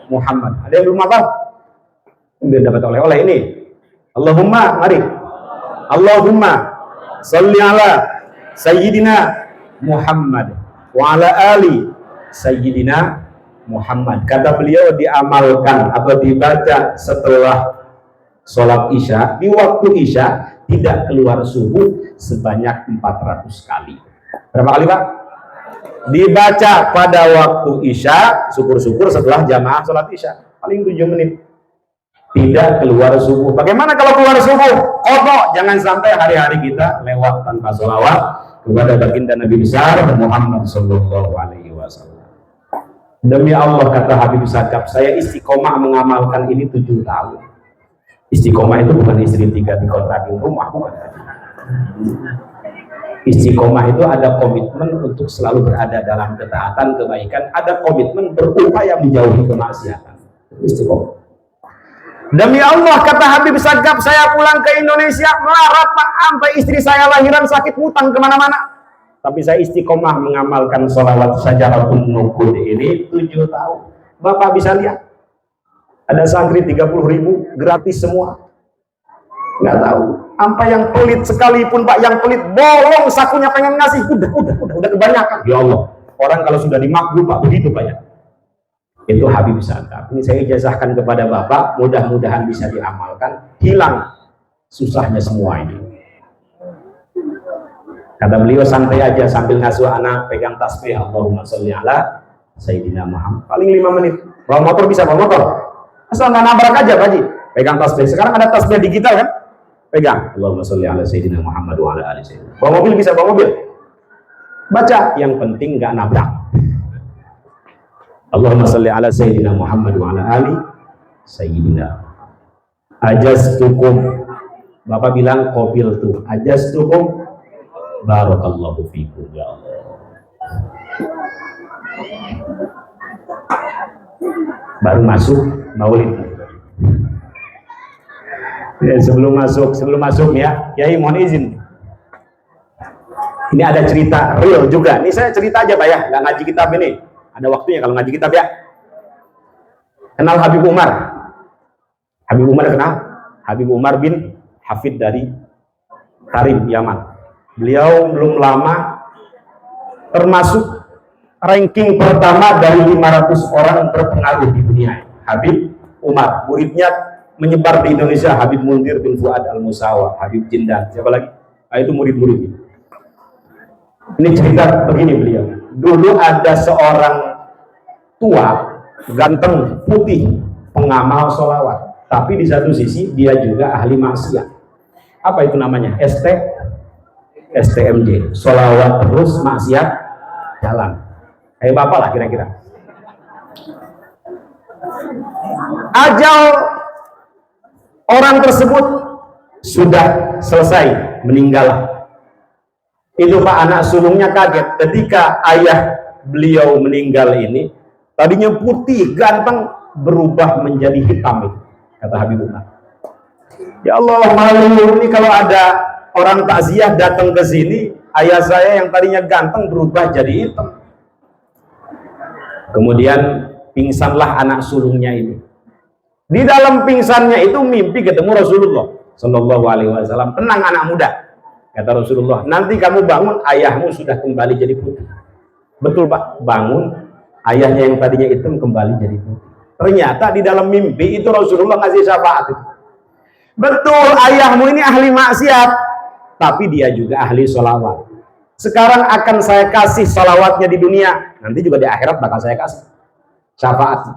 Muhammad. Ada yang belum hafal? Biar dapat oleh-oleh ini. Allahumma, mari. Allahumma sholli ala sayyidina Muhammad wa ala ali sayyidina Muhammad. Kata beliau diamalkan atau dibaca setelah sholat Isya, di waktu Isya tidak keluar subuh sebanyak 400 kali. Berapa kali Pak? Dibaca pada waktu Isya, syukur-syukur setelah jamaah sholat Isya, paling 7 menit. Tidak keluar subuh. Bagaimana kalau keluar subuh? Kodok, jangan sampai hari-hari kita lewat tanpa sholawat kepada baginda Nabi besar Muhammad Sallallahu Alaihi Wasallam. Demi Allah, kata Habib Sagap, saya istiqomah mengamalkan ini 7 tahun. Istiqomah itu bukan istri 3 dikontrakin rumah, bukan. Istiqomah itu ada komitmen untuk selalu berada dalam ketaatan, kebaikan, ada komitmen berupaya menjauhi kemaksiatan. Istiqomah. Demi Allah, kata Habib Sagap, saya pulang ke Indonesia melarat Pak, sampai istri saya lahiran sakit mutang kemana-mana. Tapi saya istiqomah mengamalkan sholawat Syajaratun Nuqud ini 7 tahun. Bapak bisa lihat, ada santri 30.000 gratis semua. Nggak tahu. Sampai yang pelit sekalipun Pak, yang pelit bolong sakunya pengen ngasih, udah kebanyakan. Ya Allah, orang kalau sudah dimakbul Pak begitu Pak ya. Itu Habib Sagap. Ini saya ijazahkan kepada Bapak, mudah-mudahan bisa diamalkan, hilang susahnya semua ini. Kata beliau, santai aja sambil ngasuh anak, pegang tasbih Allahumma sholli ala sayyidina Muhammad. Paling 5 menit. Bawa motor bisa bawa motor. Asal nggak nabrak aja Pak Haji. Pegang tasbih. Sekarang ada tasbih digital kan? Pegang Allahumma sholli ala sayyidina Muhammad wa ala ali sayyidina. Bawa mobil bisa bawa mobil. Baca, yang penting nggak nabrak. Allahumma salli ala Sayyidina Muhammad wa ala ali Sayyidina. Ajastukum, Bapak bilang qabil tuh. Ajastukum, barakallahu fikum ya Allah. Baru masuk maulid. Ya, sebelum masuk ya, Kiai mohon izin. Ini ada cerita real juga. Ini saya cerita aja Pak ya, nggak ngaji kitab ini. Ada waktunya kalau ngaji kitab ya. Kenal Habib Umar? Habib Umar kenal? Habib Umar bin Hafid dari Tarim, Yaman. Beliau belum lama termasuk ranking pertama dari 500 orang terpengaruh di dunia. Habib Umar, muridnya menyebar di Indonesia. Habib Mundir bin Fuad Al-Musawa, Habib Jindan, siapa lagi? Nah, itu murid-muridnya. Ini cerita begini beliau. Dulu ada seorang tua, ganteng, putih, pengamal sholawat. Tapi di satu sisi dia juga ahli maksiat. Apa itu namanya? STMJ, sholawat terus maksiat jalan. Kayak bapak lah kira-kira. Ajal orang tersebut sudah selesai, meninggal. Itu Pak, anak sulungnya kaget ketika ayah beliau meninggal ini. Tadinya putih, ganteng, berubah menjadi hitam, kata Habib Umar. Ya Allah, malu ini kalau ada orang takziah datang ke sini, ayah saya yang tadinya ganteng berubah jadi hitam. Kemudian pingsanlah anak sulungnya ini. Di dalam pingsannya itu mimpi ketemu Rasulullah Shallallahu Alaihi Wasallam. Tenang anak muda, kata Rasulullah, nanti kamu bangun ayahmu sudah kembali jadi putih. Betul Pak, bangun ayahnya yang tadinya hitam kembali jadi putih. Ternyata di dalam mimpi itu Rasulullah ngasih syafaat itu. Betul, ayahmu ini ahli maksiat, tapi dia juga ahli sholawat. Sekarang akan saya kasih sholawatnya di dunia, nanti juga di akhirat bakal saya kasih syafaat.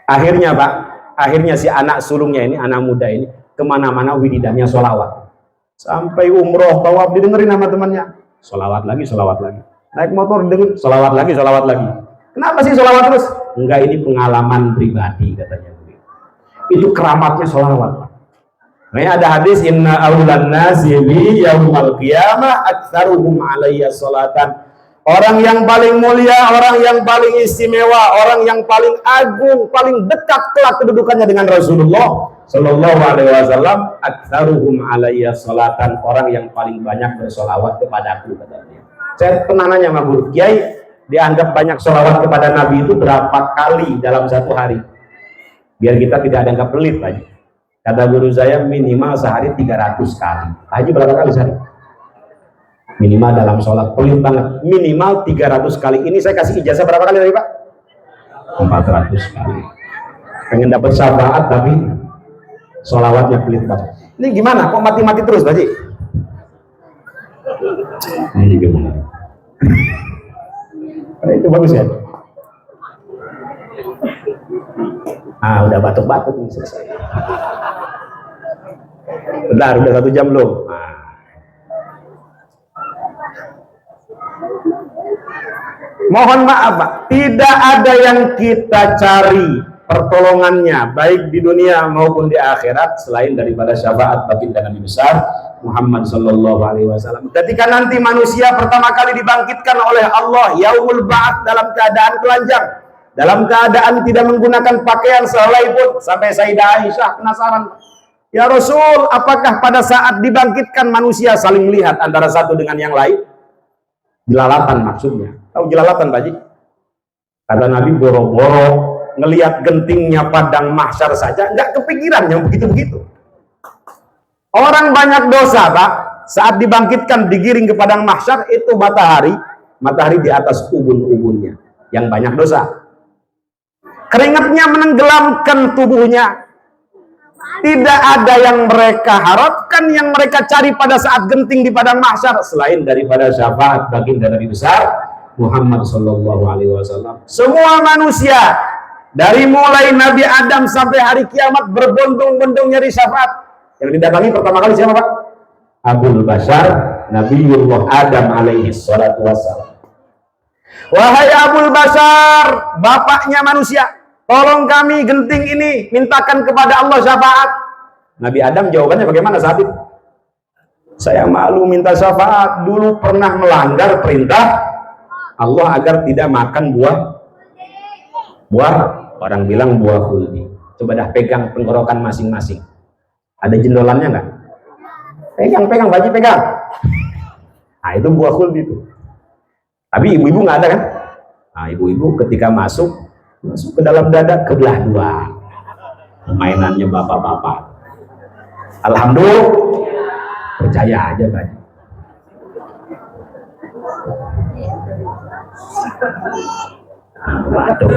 Akhirnya Pak, akhirnya si anak sulungnya ini, anak muda ini, kemana-mana wiridannya sholawat. Sampai umroh, tawaf, didengerin sama temannya. Sholawat lagi, sholawat lagi. Naik motor, dengerin, sholawat lagi, sholawat lagi. Kenapa sih sholawat terus? Enggak, ini pengalaman pribadi katanya. Itu keramatnya sholawat. Nah, ada hadis, inna awlan nasi bi yaumal qiyamah aktsaruhum alayya sholatan. Orang yang paling mulia, orang yang paling istimewa, orang yang paling agung, paling dekat kelak kedudukannya dengan Rasulullah Shallallahu Alaihi Wasallam, aktsaruhum alayya sholatan, orang yang paling banyak bersolawat kepadaku, katanya. Saya pernah nanya sama Guru Kiai, dianggap banyak solawat kepada Nabi itu berapa kali dalam satu hari? Biar kita tidak dianggap pelit aja. Kata guru saya, minimal sehari 300 kali. Haji berapa kali sehari? Minimal dalam sholat, pelit banget. Minimal 300 kali. Ini saya kasih ijazah berapa kali tadi Pak? 400 kali. Pengen dapat syafaat tapi sholawatnya pelit banget. Ini gimana? Kok mati-mati terus Pak Haji? Ini gimana? Itu bagus ya? Ah, udah batuk-batuk nih selesai. Bentar, udah 1 jam belum? Nah. Mohon maaf Pak, tidak ada yang kita cari pertolongannya baik di dunia maupun di akhirat selain daripada syafaat baginda Nabi besar Muhammad Sallallahu Alaihi Wasallam. Ketika nanti manusia pertama kali dibangkitkan oleh Allah, yaumul ba'ats, dalam keadaan telanjang, dalam keadaan tidak menggunakan pakaian sehelai pun, sampai Sayyidah Aisyah penasaran, ya Rasul, apakah pada saat dibangkitkan manusia saling melihat antara satu dengan yang lain? Jelalatan maksudnya. Tahu jelalatan Pak Haji? Kata Nabi, boro-boro ngelihat gentingnya padang mahsyar saja nggak kepikiran yang begitu-begitu. Orang banyak dosa Pak, saat dibangkitkan digiring ke padang mahsyar, itu matahari di atas ubun-ubunnya yang banyak dosa. Keringatnya menenggelamkan tubuhnya. Tidak ada yang mereka harapkan, yang mereka cari pada saat genting di padang mahsyar selain daripada syafaat baginda Nabi besar Muhammad Sallallahu Alaihi Wasallam. Semua manusia dari mulai Nabi Adam sampai hari kiamat berbondong-bondong nyari syafaat. Yang didatangi pertama kali siapa Pak? Abul Bashar Nabiullah Adam alaihi salatu wassalam. Wahai Abul Bashar, bapaknya manusia, tolong kami genting ini, mintakan kepada Allah syafaat. Nabi Adam jawabannya bagaimana saat itu? Saya malu minta syafaat, dulu pernah melanggar perintah Allah agar tidak makan buah orang bilang buah khuldi. Coba dah pegang tenggorokan masing-masing. Ada jendolannya nggak? Pegang baju pegang. Nah itu buah khuldi itu. Tapi ibu-ibu nggak ada kan? Nah ibu-ibu ketika masuk ke dalam dada kebelah dua. Mainannya bapak-bapak. Alhamdulillah, percaya aja Pak. Waduh.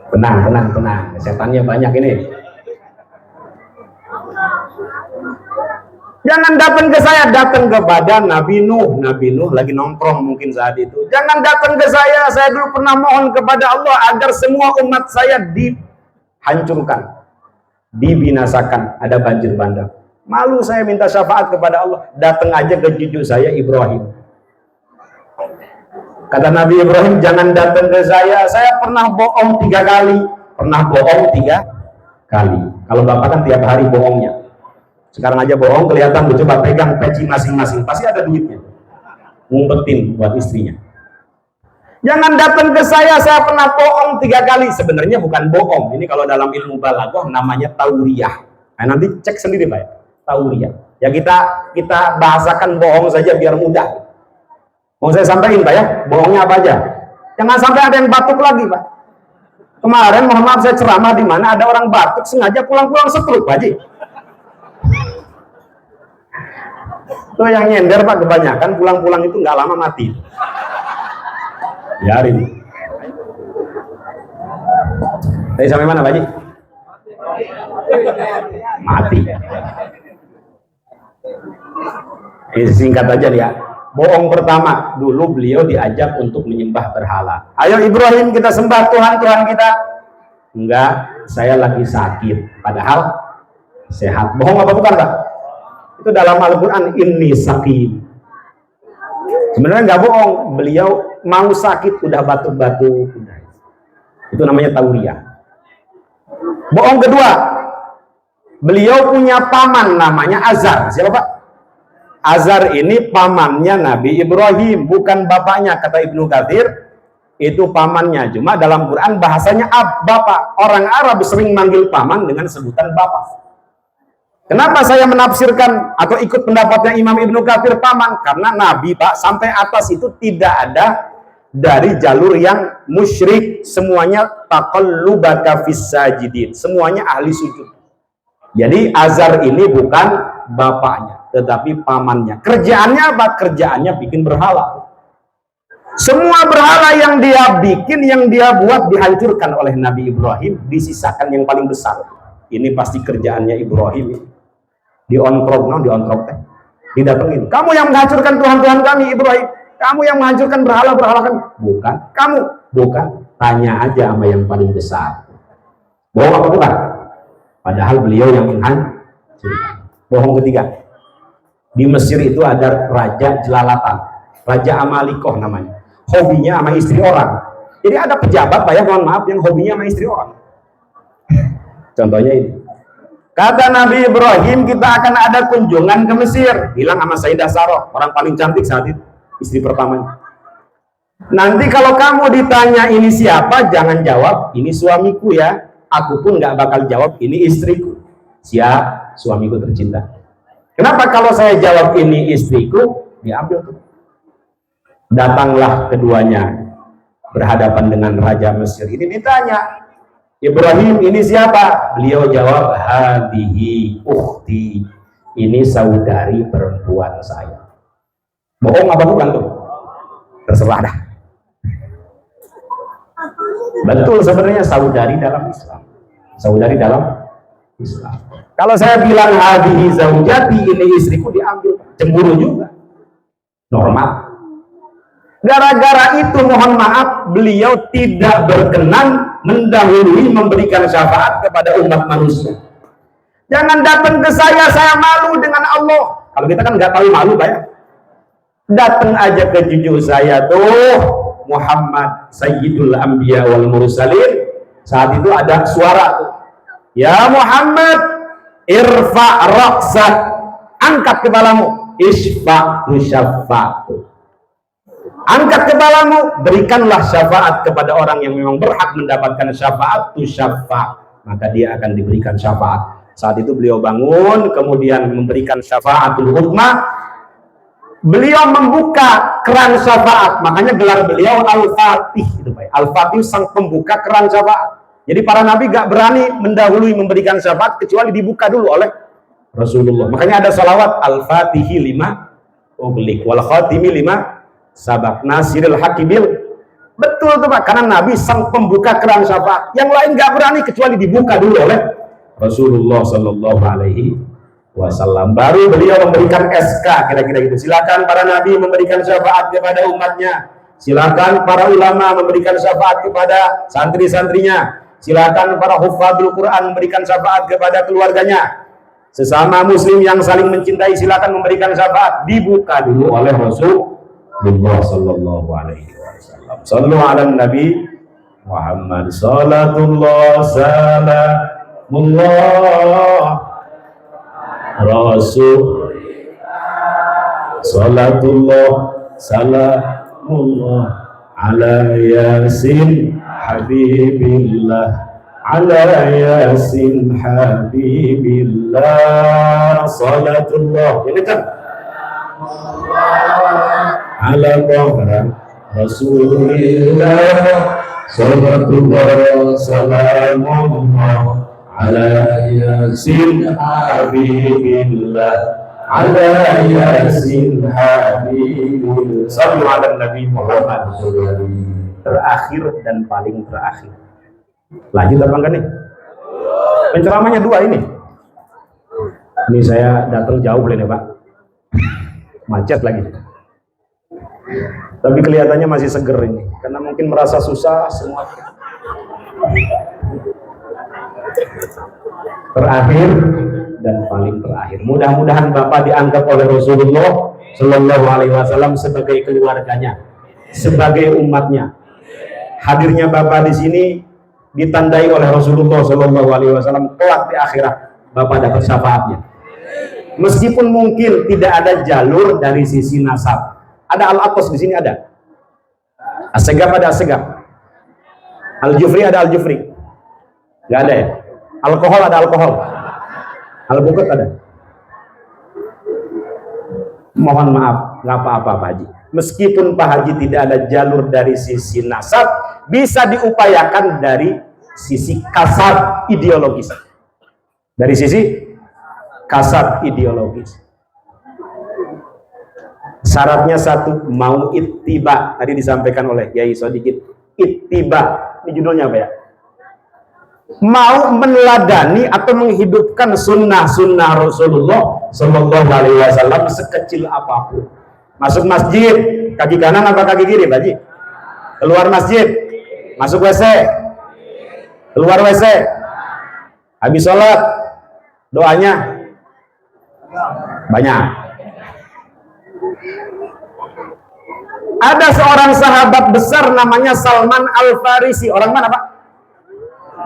Tenang. Setannya banyak ini. Jangan datang ke saya, datang kepada Nabi Nuh. Nabi Nuh lagi nongkrong mungkin saat itu. Jangan datang ke saya dulu pernah mohon kepada Allah agar semua umat saya dihancurkan, dibinasakan, ada banjir bandang. Malu saya minta syafaat kepada Allah. Datang aja ke cucu saya Ibrahim. Kata Nabi Ibrahim, jangan datang ke saya pernah bohong 3 kali. Kalau bapak kan tiap hari bohongnya. Sekarang aja bohong kelihatan, coba pegang peci masing-masing, pasti ada duitnya. Ngumpetin buat istrinya. Jangan datang ke saya pernah bohong 3 kali. Sebenarnya bukan bohong, ini kalau dalam ilmu balaghah namanya tauriyah. Nah, nanti cek sendiri Pak ya, tauriyah. Ya kita bahasakan bohong saja biar mudah. Mau saya sampaikan Pak ya, bohongnya apa aja. Jangan sampai ada yang batuk lagi Pak. Kemarin mohon maaf saya ceramah di mana ada orang batuk sengaja pulang-pulang setruk Pak Haji. Itu yang nyender Pak, kebanyakan pulang-pulang itu nggak lama mati. Biarin. Tadi sampai mana Pak Haji? Mati. Singkat aja ya. Bohong pertama, dulu beliau diajak untuk menyembah berhala. Ayo Ibrahim kita sembah Tuhan kita. Enggak, saya lagi sakit. Padahal sehat. Bohong apa bukan Pak? Itu dalam Al-Quran, inni sakim. Sebenarnya nggak bohong, beliau mau sakit udah batuk-batuk. Itu namanya tauriyah. Bohong kedua, beliau punya paman namanya Azar. Siapa Pak? Azar ini pamannya Nabi Ibrahim, bukan bapaknya. Kata Ibnu Katsir, itu pamannya. Cuma dalam Quran bahasanya bapak. Orang Arab sering manggil paman dengan sebutan bapak. Kenapa saya menafsirkan atau ikut pendapatnya Imam Ibnu Katsir paman? Karena Nabi Pak sampai atas itu tidak ada dari jalur yang musyrik, semuanya taqallubaka fis sajidin, semuanya ahli sujud. Jadi Azar ini bukan bapaknya, tetapi pamannya. Kerjaannya apa? Kerjaannya bikin berhala. Semua berhala yang dia bikin, yang dia buat dihancurkan oleh Nabi Ibrahim, disisakan yang paling besar. Ini pasti kerjaannya Ibrahim. Diontrok teh. Didatengin. Kamu yang menghancurkan Tuhan-Tuhan kami Ibrahim. Kamu yang menghancurkan berhala-berhala kami. Bukan. Kamu. Bukan. Tanya aja sama yang paling besar. Bohong apa bukan? Padahal beliau yang menghancurkan. Bohong ketiga. Di Mesir itu ada Raja Jelalatan. Raja Amalikoh namanya. Hobinya sama istri orang. Jadi ada pejabat Pak ya, mohon maaf, yang hobinya sama istri orang. Contohnya ini. Kata Nabi Ibrahim, kita akan ada kunjungan ke Mesir. Bilang sama Sayyidah Sarah, orang paling cantik saat itu, istri pertamanya. Nanti kalau kamu ditanya ini siapa, jangan jawab, ini suamiku ya. Aku pun nggak bakal jawab, ini istriku. Siap, suamiku tercinta. Kenapa kalau saya jawab ini istriku, diambil tuh. Datanglah keduanya berhadapan dengan Raja Mesir. Ini ditanya, Ibrahim ini siapa? Beliau jawab, hadihi ukhti, ini saudari perempuan saya. Bohong apa bukan tuh? Terserah dah. Betul sebenarnya saudari dalam Islam. Saudari dalam Islam. Kalau saya bilang hadihi zaujati, ini istriku, diambil. Cemburu juga. Normal. Gara-gara itu mohon maaf, beliau tidak berkenan mendahului memberikan syafaat kepada umat manusia. Jangan datang ke saya malu dengan Allah. Kalau kita kan nggak tahu malu, Pak ya. Datang aja ke cucu saya tuh, Muhammad Sayyidul Anbiya wal Mursalin. Saat itu ada suara tuh, ya Muhammad, irfa ra'sak, angkat kepalamu, isfa tusyafa'tu. Angkat kepalamu, berikanlah syafaat kepada orang yang memang berhak mendapatkan syafaat, tusyafa', maka dia akan diberikan syafaat. Saat itu beliau bangun, kemudian memberikan syafaatul uzma. Beliau membuka keran syafaat, makanya gelar beliau Al-Fatih itu, Pak. Al-Fatih sang pembuka keran syafaat. Jadi para nabi gak berani mendahului memberikan syafaat kecuali dibuka dulu oleh Rasulullah. Makanya ada salawat Al-Fatihi lima ughliq wal khatimi lima sabaq nasiril haqibil. Betul tuh, Pak, karena nabi sang pembuka keran syafaat. Yang lain gak berani kecuali dibuka dulu oleh Rasulullah Sallallahu Alaihi Wasallam. Baru beliau memberikan SK, kira-kira gitu. Silakan para nabi memberikan syafaat kepada umatnya. Silakan para ulama memberikan syafaat kepada santri-santrinya. Silakan para hufadzul Quran memberikan syafaat kepada keluarganya. Sesama muslim yang saling mencintai silakan memberikan syafaat. Dibuka dulu oleh Rasulullah Sallallahu Alaihi Wasallam. Sallu ala Nabi Muhammad. Salatullah salamullah Rasul. Salatullah salamullah ala yasin habibillah, ala yasin habibillah. Salatullah, ini kan ala tohra Rasulillah. Salatullah salamullah ala yasin habibillah, ala yasin habibillah. Sallu ala Nabi Muhammad. Terakhir dan paling terakhir. Lanjut apa enggak nih? Penceramahnya dua ini. Ini saya datang jauh boleh nih, Pak. Macet lagi. Tapi kelihatannya masih seger ini, karena mungkin merasa susah semua. Terakhir dan paling terakhir. Mudah-mudahan Bapak dianggap oleh Rasulullah Shallallahu Alaihi Wasallam sebagai keluarganya, sebagai umatnya. Hadirnya Bapak di sini ditandai oleh Rasulullah Shallallahu Alaihi Wasallam, kelak di akhirat Bapak dapat syafaatnya. Meskipun mungkin tidak ada jalur dari sisi nasab. Ada Al-Atas di sini ada. As-Segaf ada As-Segaf. Al-Jufri ada Al-Jufri. Gak ada ya? Alkohol ada alkohol. Al-Bukut ada. Mohon maaf, nggak apa-apa Pak Haji. Meskipun Pak Haji tidak ada jalur dari sisi nasab, bisa diupayakan dari sisi kasab ideologis. Dari sisi kasab ideologis. Syaratnya satu, mau ittiba. Tadi disampaikan oleh Yai Sodikin. Ittiba. Ini judulnya apa ya? Mau meneladani atau menghidupkan sunnah-sunnah Rasulullah Sallallahu Alaihi Wasallam sekecil apapun. Masuk masjid, kaki kanan apa kaki kiri, Pak Haji? Keluar masjid, masuk WC, keluar WC, habis sholat, doanya banyak. Ada seorang sahabat besar namanya Salman Al-Farisi. Orang mana, Pak?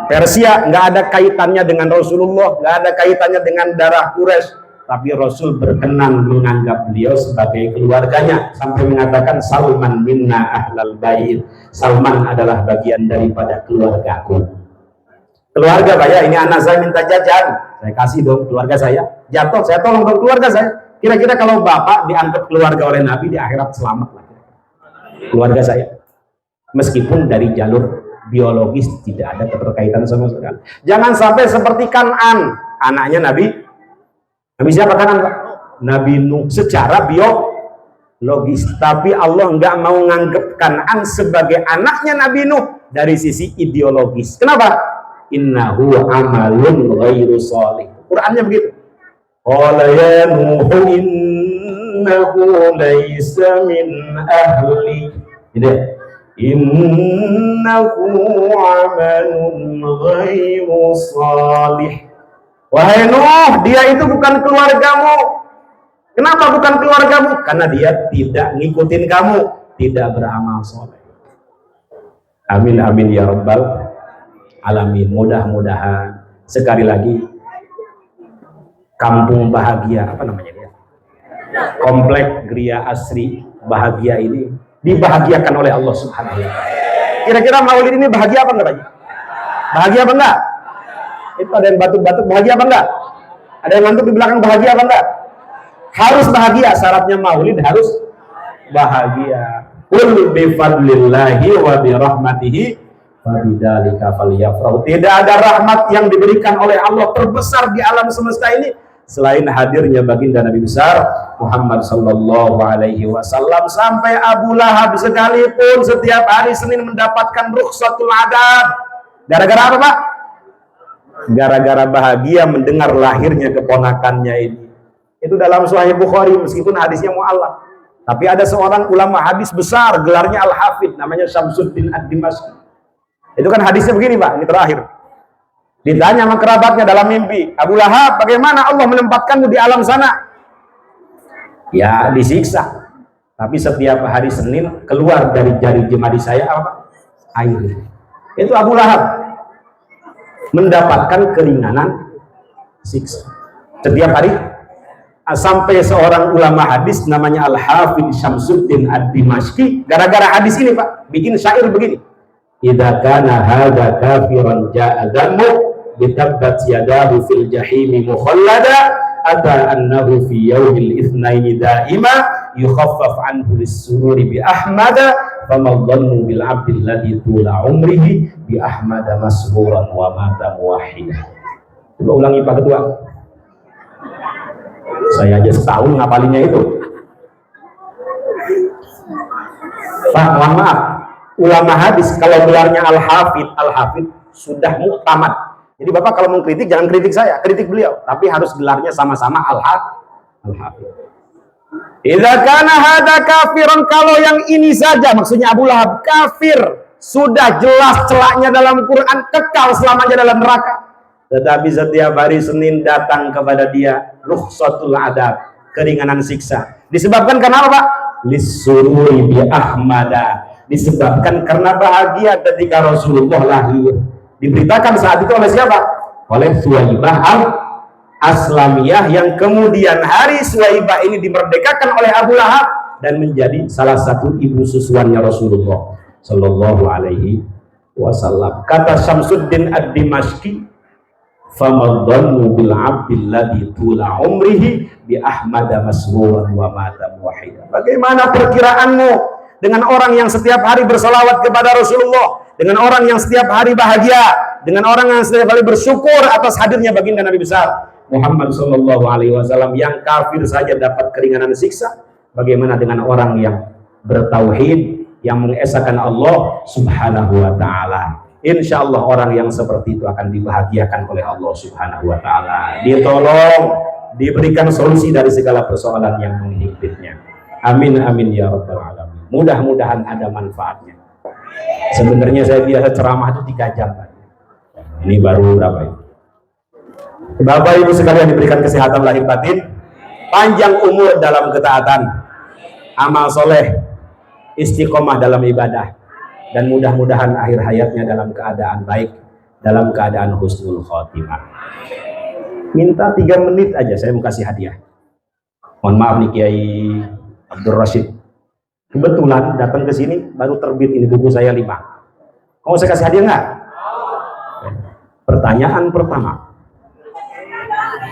Persia. Nggak ada kaitannya dengan Rasulullah, nggak ada kaitannya dengan darah Quraisy, tapi Rasul berkenan menganggap beliau sebagai keluarganya sampai mengatakan Salman minna ahlal bait. Salman adalah bagian daripada keluargaku. Keluarga, Pak ya, ini anak saya minta jajan, saya kasih dong keluarga saya. Jatuh, saya tolong dong keluarga saya. Kira-kira kalau Bapak dianggap keluarga oleh Nabi di akhirat selamat lah. Keluarga saya, meskipun dari jalur biologis tidak ada keterkaitan sama sekali. Jangan sampai seperti Kan'an, anaknya Nabi siapa Kan'an, Pak? Nabi Nuh secara biologis, tapi Allah nggak mau nganggep Kan'an sebagai anaknya Nabi Nuh dari sisi ideologis. Kenapa? Innahu amalun ghairu sholih. Qurannya begitu. Qala ya Nuhu innahu laysa min ahli. Gitu ya. Innahu amalun ghairu sholih. Wahai Nuh, dia itu bukan keluargamu. Kenapa bukan keluargamu? Karena dia tidak ngikutin kamu, tidak beramal soleh. Amin amin ya rabbal alamin. Mudah-mudahan sekali lagi kampung bahagia, apa namanya dia? Komplek Gria Asri Bahagia ini dibahagiakan oleh Allah Subhanahu wa taala. Kira-kira Maulid ini bahagia apa enggak, Pak? Bahagia apa enggak? Itu ada yang batuk-batuk, bahagia apa enggak? Ada yang ngantuk di belakang, bahagia apa enggak? Harus bahagia, syaratnya Maulid harus bahagia. Qul bi fadlillahi wa bi rahmatihi fabidzalika falyafrahu. Tidak ada rahmat yang diberikan oleh Allah terbesar di alam semesta ini selain hadirnya baginda Nabi besar Muhammad sallallahu alaihi wasallam. Sampai Abu Lahab sekalipun setiap hari Senin mendapatkan rukhsatul adab. Gara-gara apa, Pak? Gara-gara bahagia mendengar lahirnya keponakannya ini. Itu dalam Sahih Bukhari meskipun hadisnya mu'allaq. Tapi ada seorang ulama hadis besar, gelarnya Al-Hafidh, namanya Syamsuddin Ad-Dimashqi. Itu kan hadisnya begini, Pak, ini terakhir. Ditanya sama kerabatnya dalam mimpi, Abu Lahab, bagaimana Allah menempatkanmu di alam sana? Ya, disiksa. Tapi setiap hari Senin keluar dari jari jemari saya apa? Air. Itu Abu Lahab mendapatkan keringanan siksa. Setiap hari sampai seorang ulama hadis namanya Al-Hafidh Syamsuddin Ad-Dimashqi gara-gara hadis ini, Pak, bikin syair begini. Idza kana hadza kafiran ja'a dhanbu bitabbat yadahu fil jahimi mukhallada ata annahu fi yaumil itsnaini daima yukhaffaf anhu lis-sururi bi ahmada fama dhannu bil 'abdi alladhi tula umrihi bi ahmada masruran wa mata muwahhida. Coba ulangi, Pak Ketua. Saya aja setahun ngapalinnya itu. Pak, mohon maaf, ulama hadis kalau gelarnya Al-Hafidh sudah muktamad. Jadi Bapak kalau mau kritik jangan kritik saya, kritik beliau, tapi harus gelarnya sama-sama Al-Hafidh. Idza kana hadza kafiran, kalau yang ini saja maksudnya Abu Lahab kafir, sudah jelas celaknya dalam Quran, kekal selamanya dalam neraka. Tetapi setiap hari Senin datang kepada dia rukhsatul adab, keringanan siksa. Disebabkan karena apa, Pak? Lisururi bi ahmada. Disebabkan karena bahagia ketika Rasulullah lahir. Diberitakan saat itu oleh siapa? Oleh Suwaibah al-Aslamiyah, yang kemudian hari Suwaibah ini dimerdekakan oleh Abu Lahab dan menjadi salah satu ibu susuannya Rasulullah sallallahu alaihi wasallam. Kata Syamsuddin Ad-Dimashqi, famadhannu bil 'abdil ladzi tula umrihi bi ahmada masruran wa mata muwahhida. Bagaimana perkiraanmu dengan orang yang setiap hari bersalawat kepada Rasulullah, dengan orang yang setiap hari bahagia, dengan orang yang setiap hari bersyukur atas hadirnya baginda Nabi besar Muhammad sallallahu alaihi wasallam, yang kafir saja dapat keringanan siksa. Bagaimana dengan orang yang bertauhid, yang mengesahkan Allah Subhanahu wa taala? Insya Allah orang yang seperti itu akan dibahagiakan oleh Allah Subhanahu wa ta'ala, ditolong, diberikan solusi dari segala persoalan yang menghidupnya. Amin amin ya rabbal alamin. Mudah-mudahan ada manfaatnya. Sebenarnya saya biasa ceramah itu 3 jam, Pak. Ini baru berapa ya? Bapak Ibu sekalian diberikan kesehatan lahir batin, panjang umur dalam ketaatan, amal soleh, istiqomah dalam ibadah, dan mudah-mudahan akhir hayatnya dalam keadaan baik, dalam keadaan husnul khotimah. Minta 3 menit aja saya mau kasih hadiah. Mohon maaf nih Kiai Abdul Rashid, kebetulan datang ke sini baru terbit ini buku saya 5. Mau saya kasih hadiah nggak? Pertanyaan pertama,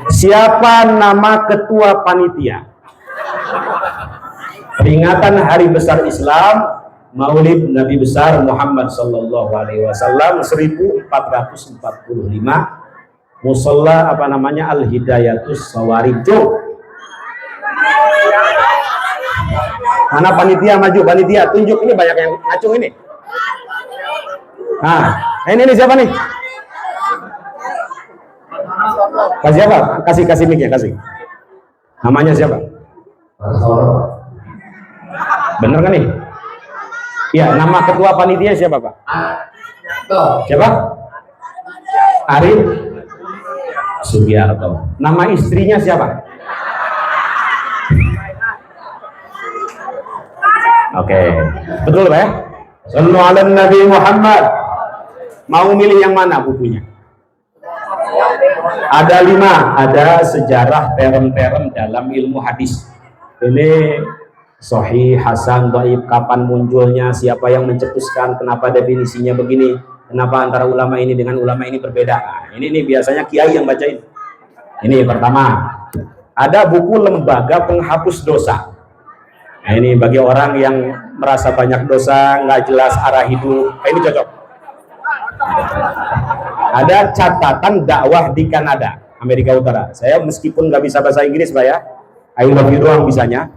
siapa nama ketua panitia peringatan Hari Besar Islam Maulid Nabi besar Muhammad sallallahu alaihi wasallam 1445, Musalla apa namanya, Al-Hidayatus Sawarijul. Mana panitia, maju panitia, tunjuk, ini banyak yang ngacung ini. Nah, ini siapa nih? Kasih apa? Kasih mic-nya, kasih. Namanya siapa? Bener kan nih? Ya, nama ketua panitia siapa, Pak? Siapa? Arif Sugiarto. Nama istrinya siapa? Oke, betul Pak ya? Sallu ala Nabi Muhammad. Mau milih yang mana bukunya? Ada 5, ada sejarah terem-terem dalam ilmu hadis. Ini Sahih, Hasan, Dhaif, kapan munculnya, siapa yang mencetuskan, kenapa definisinya begini, kenapa antara ulama ini dengan ulama ini berbeda. Nah, ini biasanya kiai yang bacain. Ini pertama, ada buku Lembaga Penghapus Dosa. Nah, ini bagi orang yang merasa banyak dosa, nggak jelas arah hidup, ini cocok. Ada Catatan Dakwah di Kanada, Amerika Utara. Saya meskipun nggak bisa bahasa Inggris, Pak ya, I love you doang bisanya.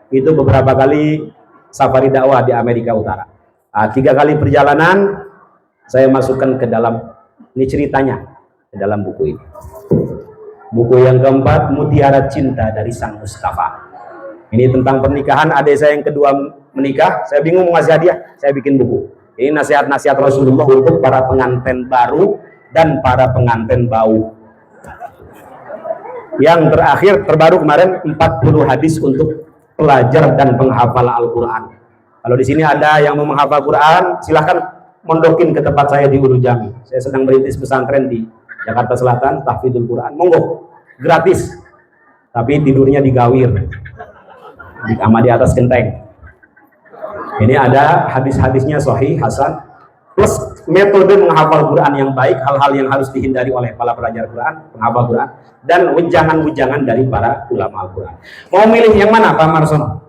Itu beberapa kali safari dakwah di Amerika Utara. 3 kali perjalanan saya masukkan ke dalam, ini ceritanya ke dalam buku ini. Buku yang keempat, Mutiara Cinta dari Sang Mustafa. Ini tentang pernikahan. Adik saya yang kedua menikah, saya bingung mau ngasih hadiah, saya bikin buku. Ini nasihat-nasihat Rasulullah untuk para pengantin baru dan para pengantin bau. Yang terakhir terbaru kemarin 40 hadis untuk pelajar dan penghafal Al-Quran. Kalau di sini ada yang mau menghafal Quran, silahkan mondokin ke tempat saya di Urujami. Saya sedang merintis pesantren di Jakarta Selatan, Tahfidzul Quran. Monggo, gratis. Tapi tidurnya di gawir, sama di atas genteng. Ini ada hadis-hadisnya Sahih, Hasan, plus metode menghafal Quran yang baik, hal-hal yang harus dihindari oleh para pelajar Quran, penghafal Quran, dan wejangan-wejangan dari para ulama Al-Quran. Mau milih yang mana Pak Marsono?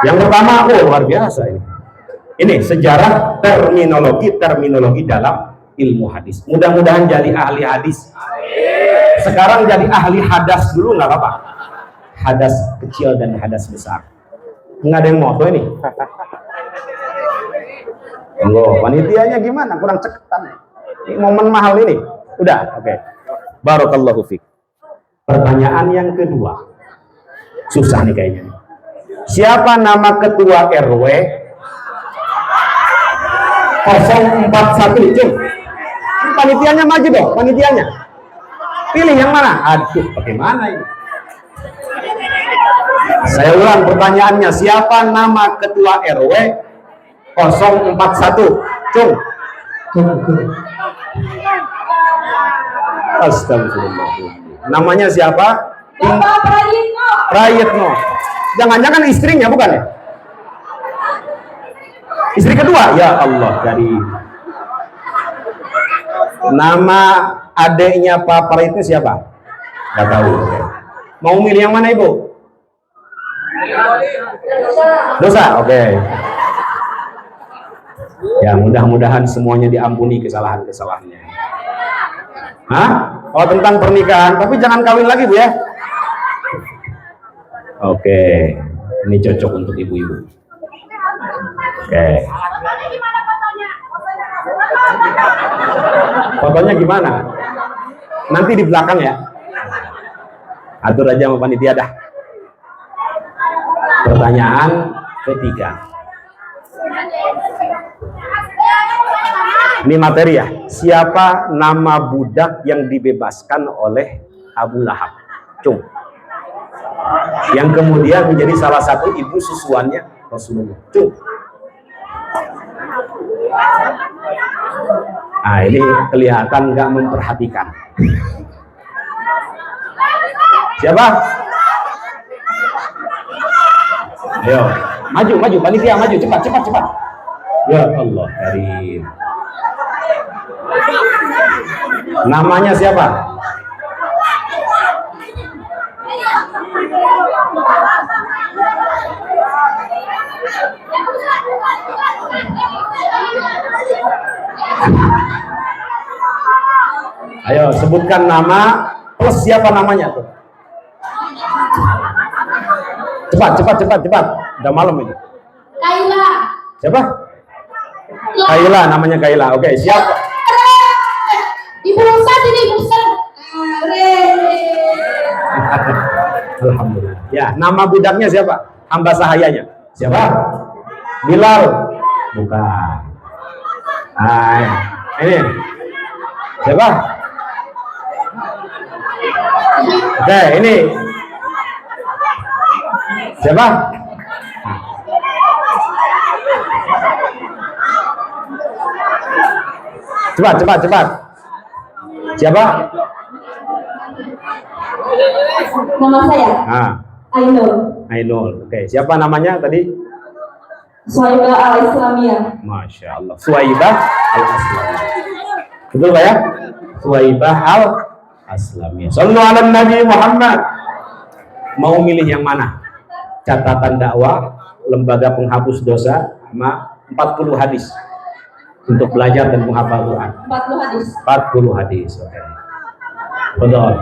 Yang pertama, luar biasa ini. Ini sejarah terminologi dalam ilmu hadis. Mudah-mudahan jadi ahli hadis. Sekarang jadi ahli hadas dulu nggak apa-apa. Hadas kecil dan hadas besar. Nggak ada yang moto ini. Loh, panitianya gimana? Kurang ceketan. Ini momen mahal ini. Udah, oke. Barakallahu fiik. Pertanyaan yang kedua. Susah nih kayaknya. Siapa nama ketua RW 041? Cung. Panitianya maju dong, panitianya. Pilih yang mana? Aduh, bagaimana ini? Saya ulang pertanyaannya. Siapa nama ketua RW 041? Cung. Astagfirullah. Namanya siapa? Bapak Prayitno. Prayitno. Jangan-jangan istrinya bukan ya? Istri kedua? Ya Allah, dari nama adiknya Pak Prayitno siapa? Gak tahu. Mau milih yang mana Ibu? Dosa. Oke. Ya, mudah-mudahan semuanya diampuni kesalahan-kesalahannya. Hah? Oh, tentang pernikahan, tapi jangan kawin lagi Bu ya. Oke, ini cocok untuk ibu-ibu. Oke. Fotonya gimana? Nanti di belakang ya. Atur aja sama panitia dah. Pertanyaan ketiga. Ini materi ya. Siapa nama budak yang dibebaskan oleh Abu Lahab? Cung. Yang kemudian menjadi salah satu ibu susuannya Rasulullah. Cung. Nah, ini kelihatan nggak memperhatikan. Siapa? Ayo, maju, panitia maju, cepat. Ya Allah, Karim. Namanya siapa? Ayo, sebutkan nama plus siapa namanya tuh. Cepat. Udah malam ini. Kaila. Siapa? Kaila, namanya Kaila. Oke, siapa? Ibu Ustadz ini, Ibu Ustadz. Alhamdulillah. Ya, nama budaknya siapa? Hamba sahayanya. Siapa? Bilal. Bukan. Nah, ini. Siapa? Oke, ini siapa? Cepat. Siapa? Nama saya Ah, Ainul. Oke, siapa namanya tadi? Suhaibah Al-Islamiyah. Masya Allah. Suhaibah Al-Aslamiyah. Betul Pak ya? Suhaibah Al-Aslamiyah. Sallu ala Nabi Muhammad. Mau milih yang mana? Catatan dakwah, lembaga penghapus dosa, sama 40 hadis untuk belajar dan menghafal Quran. 40 hadis. 40 hadis. Oke. Betul.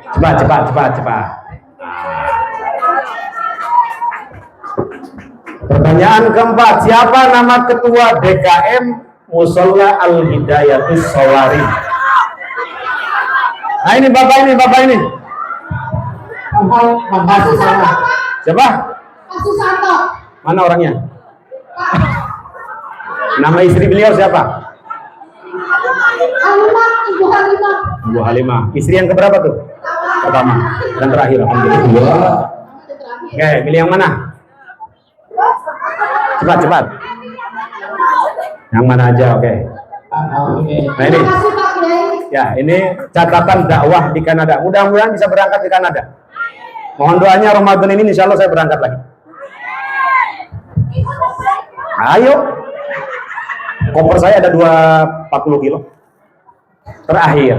Cepat. Pertanyaan keempat, siapa nama ketua DKM Musola Al-Hidayatus Shawarij? Nah ini bapak ini. Siapa? Pak Susanto. Mana orangnya? Nama istri beliau siapa? Halimah, Ibu Halimah. Ibu Halimah. Istri yang keberapa tuh? Pertama dan terakhir. Alhamdulillah. Oke, pilih yang mana? Cepat. Yang mana aja, oke. Nah ini, Terima kasih Pak Kiai. ya ini catatan dakwah di Kanada. Mudah-mudahan bisa berangkat di Kanada. Mohon doanya Ramadan ini, insya Allah saya berangkat lagi. Ayo, koper saya ada 40 kilo. Terakhir.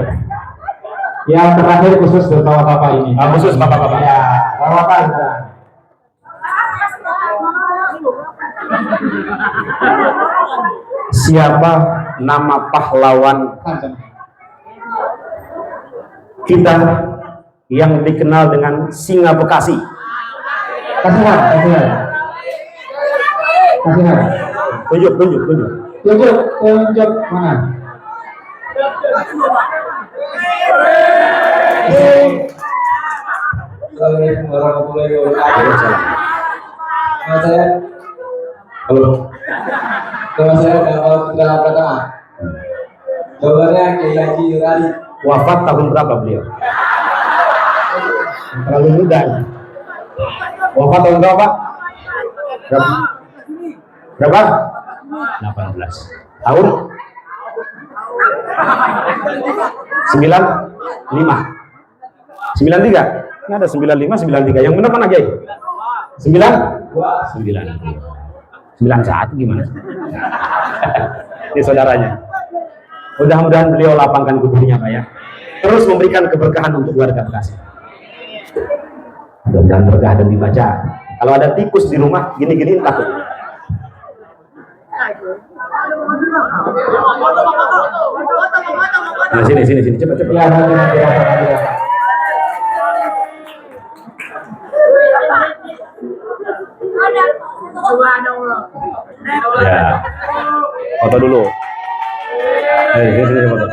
Yang terakhir khusus buat bapak-bapak ini. Khusus bapak-bapak. Ya, bapak-bapak. Siapa nama pahlawan kita yang dikenal dengan Singa Bekasi? Kasihan. Tunjuk. Tunjuk mana? Assalamualaikum warahmatullahi wabarakatuh. Nama saya, Halo. nama saya Gamal Putra Pratama. Jawabannya Kiai Haji Nurali. Wafat tahun berapa beliau? Terlalu muda. Wafat tahun berapa? Berapa? 18. Tahun? 95. 93. Ini ada 95, 93. Yang benar mana, Kiai? 91 gimana? Ini saudaranya. Mudah-mudahan beliau lapangkan kuburnya, Pak ya. Terus memberikan keberkahan untuk warga Bekasi. Mudah-mudahan berkah dan dibaca. Kalau ada tikus di rumah, gini-gini takut. Nah, sini, cepat. Ya, nanti. Ya, foto dulu. Sini foto.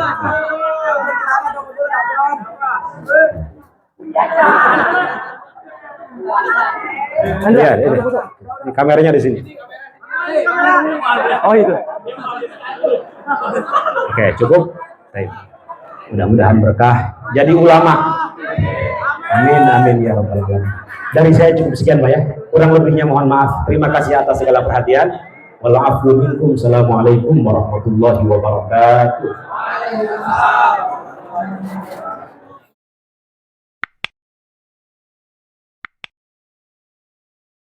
Iya. Ini kameranya di sini. Oh itu. Oke, cukup. Baik. Mudah-mudahan berkah. Jadi ulama. Amin ya rabbal alamin. Dari saya cukup sekian, Pak ya. Kurang lebihnya mohon maaf. Terima kasih atas segala perhatian. Wa'alaikum minkum. Assalamualaikum warahmatullahi wabarakatuh.